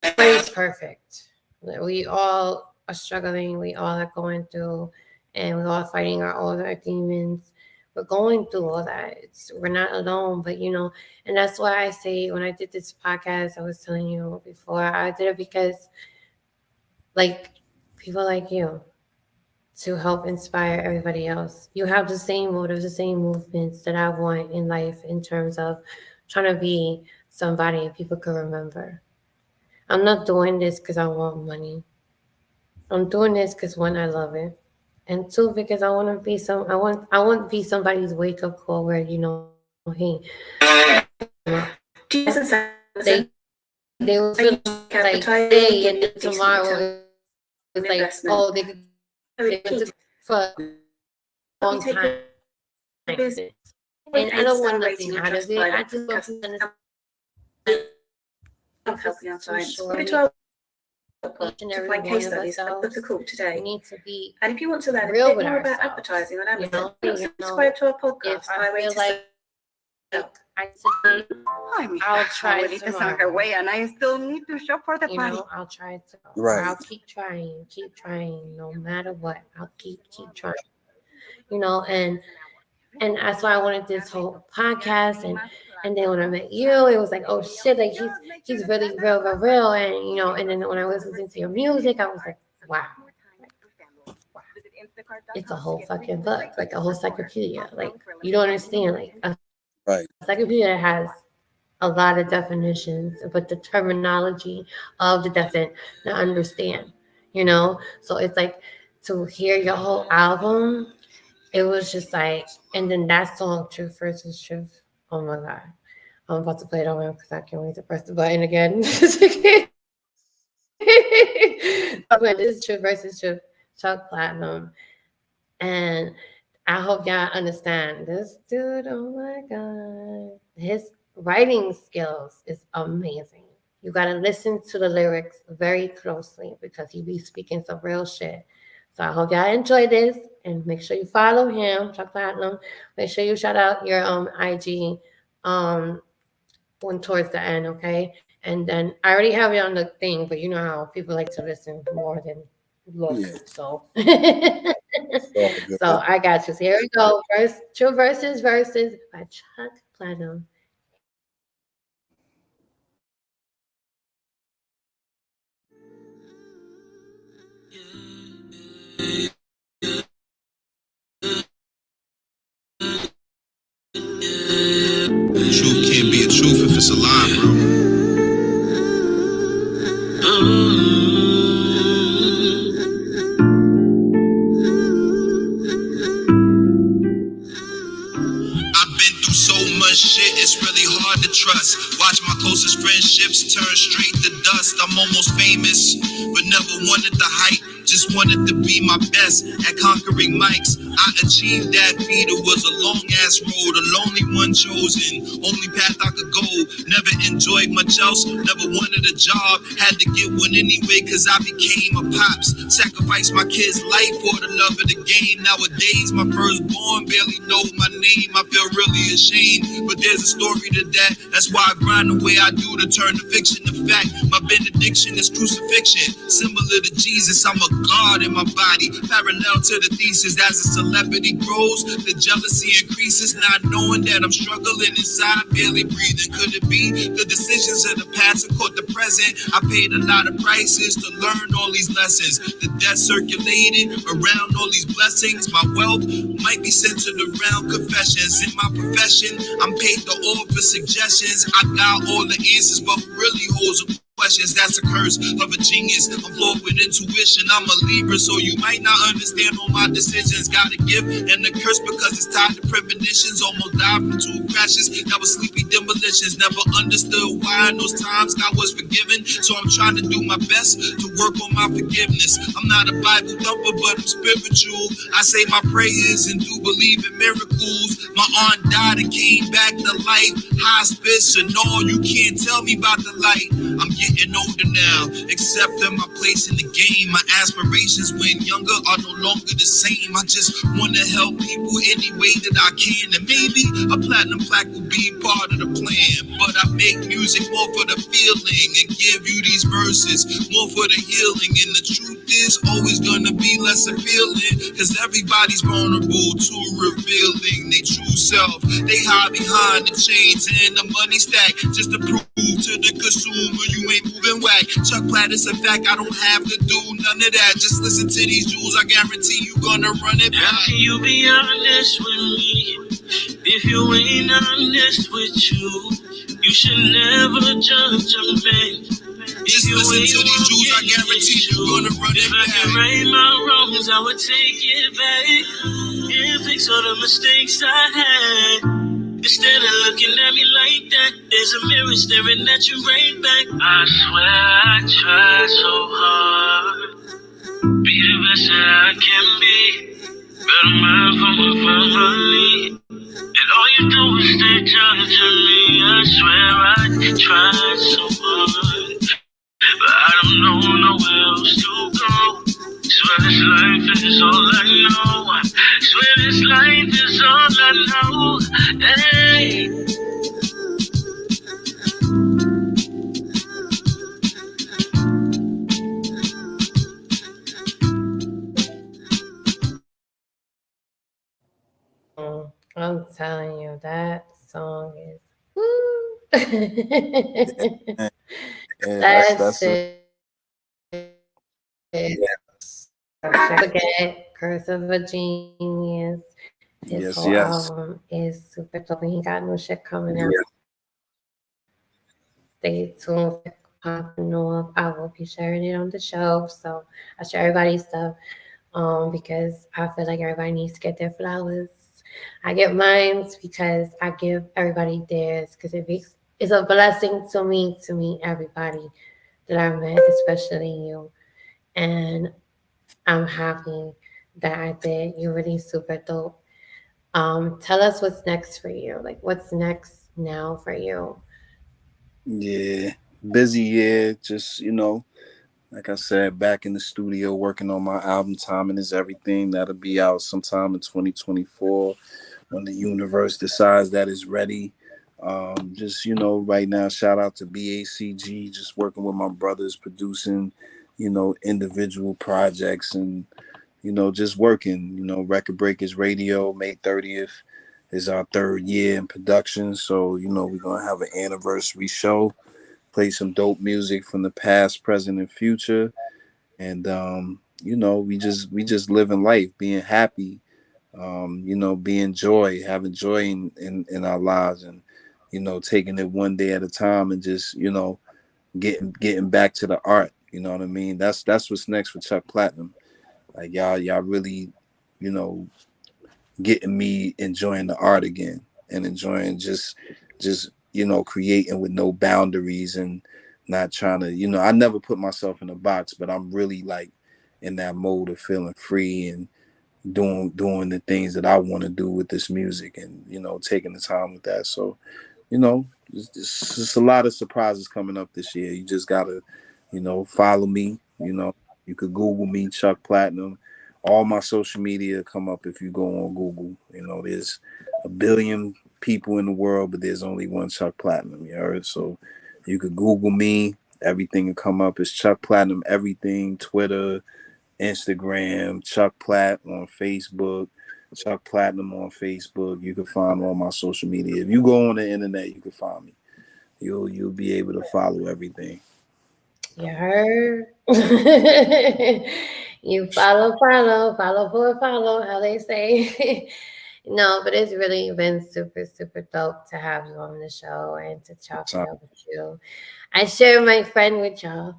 nobody's perfect. We all are struggling. We all are going through, and we all are fighting all of our demons. We're going through all that. We're not alone, but and that's why I say, when I did this podcast, I was telling you before, I did it because, like, people like you, to help inspire everybody else. You have the same motives, the same movements that I want in life, in terms of trying to be somebody people can remember. I'm not doing this because I want money. I'm doing this because, one, I love it, and two, because I want to be I want to be somebody's wake up call where hey, Jesus, they will feel like today and then tomorrow it's like, oh, they could for a long time. And I don't want nothing out of it. I just want to helping our clients. sure Go to our each and to every find one case of studies and book a ourselves. call We today. need to be And if you want to learn a real bit with more about ourselves. advertising on Amazon, You subscribe to our podcast. if I feel like I I'm I'll try already to tomorrow. her way, and I still need to shop for the party. I'll try to. Right. Or I'll keep trying, no matter what. I'll keep trying. And that's why I wanted this whole podcast, and then when I met you, it was like, oh shit, like he's really real, and then when I was listening to your music, I was like, wow, it's a whole fucking book, like a whole encyclopedia. Like, you don't understand, like a Right. encyclopedia has a lot of definitions, but the terminology of the definition to understand, So it's like, to hear your whole album, it was just like, and then that song, Truth versus Truth. Oh my God. I'm about to play it on because I can't wait to press the button again. But this is True versus True, Chuck Platinum. And I hope y'all understand this dude. Oh my God. His writing skills is amazing. You got to listen to the lyrics very closely because he be speaking some real shit. So I hope y'all enjoy this and make sure you follow him, Chuck Platinum. Make sure you shout out your IG one towards the end, okay? And then I already have it on the thing, but you know how people like to listen more than look. Yeah. So All good. so I got you. So here we go. True versus by Chuck Platinum. Truth can't be a truth if it's a lie, bro. I've been through so much shit, it's really hard to trust. Watch my closest friendships turn straight to dust. I'm almost famous, but never wanted the hype. Just wanted to be my best at conquering mics. I achieved that feat. It was a long ass road, a lonely one chosen. Only path I could go. Never enjoyed much else. Never wanted a job. Had to get one anyway, cause I became a pops. Sacrificed my kid's life for the love of the game. Nowadays, my firstborn barely know my name. I feel really ashamed, but there's a story to that. That's why I grind the way I do to turn the fiction to fact. My benediction is crucifixion, similar to Jesus. I'm a God in my body, parallel to the thesis. As a celebrity grows, the jealousy increases. Not knowing that I'm struggling inside, barely breathing. Could it be the decisions of the past that caught the present? I paid a lot of prices to learn all these lessons. The debt circulated around all these blessings. My wealth might be centered around confessions. In my profession, I'm paid to offer suggestions. I got all the answers, but who really holds a questions? That's a curse of a genius. I'm flowed with intuition. I'm a Libra, so you might not understand all my decisions. Got a gift and a curse because it's tied to premonitions. Almost died from 2 crashes. That was sleepy demolitions. Never understood why in those times God was forgiven. So I'm trying to do my best to work on my forgiveness. I'm not a Bible thumper, but I'm spiritual. I say my prayers and do believe in miracles. My aunt died and came back to life. Hospice and all, you can't tell me about the light. I'm getting older now, accepting my place in the game. My aspirations when younger are no longer the same. I just want to help people any way that I can. And maybe a platinum plaque will be part of the plan. But I make music more for the feeling and give you these verses more for the healing. And the truth is always gonna be less appealing, cause everybody's vulnerable to revealing their true self. They hide behind the chains and the money stack just to prove to the consumer you ain't moving whack. Chuck Plat is a fact, I don't have to do none of that. Just listen to these jewels, I guarantee you gonna run it back. How can you be honest with me if you ain't honest with you? You should never judge a man. Just listen to these jewels, I guarantee you gonna run it back. If I can right my wrongs, I would take it back and fix all the mistakes I had. Instead of looking at me like that, there's a mirror staring at you right back. I swear I try so hard, be the best that I can be, but I'm out for my family, and all you do is stay judging me. I swear I try so hard, but I don't know nowhere else to go. Swear this life is all I know. Swear this life is all I know. Hey. I'm telling you, that song is woo. That's it. Forget Curse of a Genius. His whole album is super dope. He got new shit coming out. Stay tuned for popping off. I will be sharing it on the show. So I share everybody's stuff because I feel like everybody needs to get their flowers. I get mine because I give everybody theirs because it's a blessing to me to meet everybody that I met, especially you. And I'm happy that I did. You're really super dope. Tell us what's next for you. Like, what's next now for you? Yeah, busy year. Just like I said, back in the studio working on my album. Timing is everything. That'll be out sometime in 2024 when the universe decides that it's ready. Just right now, shout out to BACG. Just working with my brothers, producing, individual projects and just working. Record Breakers Radio, May 30th is our third year in production. So, we're gonna have an anniversary show, play some dope music from the past, present, and future. And we just living life, being happy, being joy, having joy in our lives and taking it one day at a time and just, getting back to the art. You know what I mean? That's what's next for Chuckplatinum. Like y'all really, you know, getting me enjoying the art again and enjoying just creating with no boundaries and not trying to, I never put myself in a box, but I'm really like in that mode of feeling free and doing the things that I want to do with this music and taking the time with that. So it's just a lot of surprises coming up this year. You just gotta follow me. You could Google me, Chuck Platinum. All my social media come up if you go on Google. There's a billion people in the world, but there's only one Chuck Platinum. You heard? So you could Google me. Everything will come up. It's Chuck Platinum. Everything. Twitter, Instagram, Chuck Platt on Facebook, Chuck Platinum on Facebook. You can find all my social media. If you go on the internet, you can find me. You'll be able to follow everything. You heard? You follow, how they say. No, but it's really been super, super dope to have you on the show and to chop it up with you. I share my friend with y'all.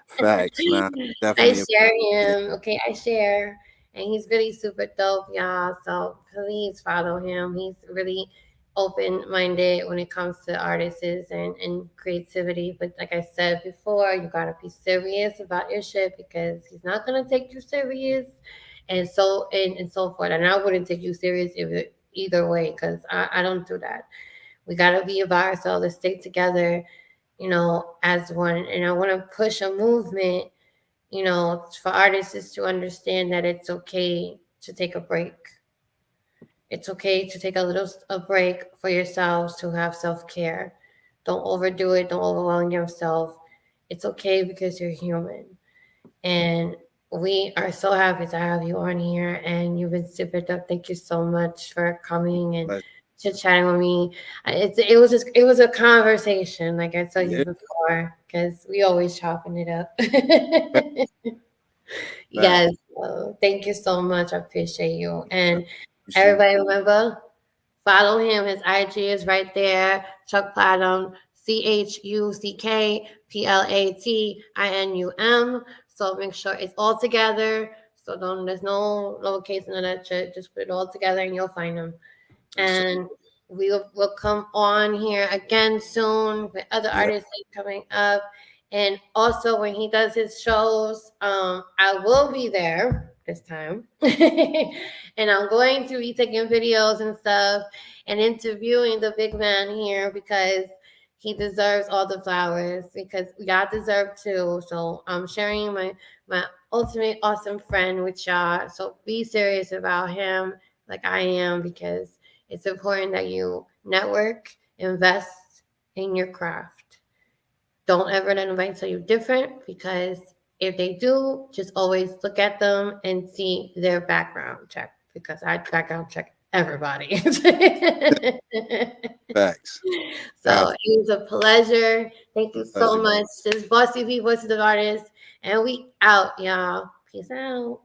Facts, nah, I definitely. share him. Okay, I share. And he's really super dope, y'all. So please follow him. He's really open-minded when it comes to artists and creativity. But like I said before, you gotta be serious about your shit because he's not gonna take you serious, and so forth. And I wouldn't take you serious either way because I don't do that. We gotta be about ourselves and stay together, as one. And I want to push a movement, for artists to understand that it's okay to take a break. It's okay to take a break for yourselves to have self-care. Don't overdo it. Don't overwhelm yourself. It's okay because you're human. And we are so happy to have you on here. And you've been super dope. Thank you so much for coming and chit-chatting with me. It was a conversation, like I told you before, because we always chopping it up. Yes. Thank you so much. I appreciate you. And everybody remember, follow him. His IG is right there. Chuck Platinum, ChuckPlatinum. So make sure it's all together. So there's no lowercase in that shit. Just put it all together and you'll find him. And we'll come on here again soon with other artists coming up. And also when he does his shows, I will be there this time. And I'm going to be taking videos and stuff and interviewing the big man here because he deserves all the flowers because y'all deserve too. So I'm sharing my ultimate awesome friend with y'all. So be serious about him like I am because it's important that you network, invest in your craft. Don't ever let anybody tell you different because if they do, just always look at them and see their background check because I background check everybody. Facts. So it was a pleasure. Thank you so much. This is Bossy V, Voices of Artists, and we out, y'all. Peace out.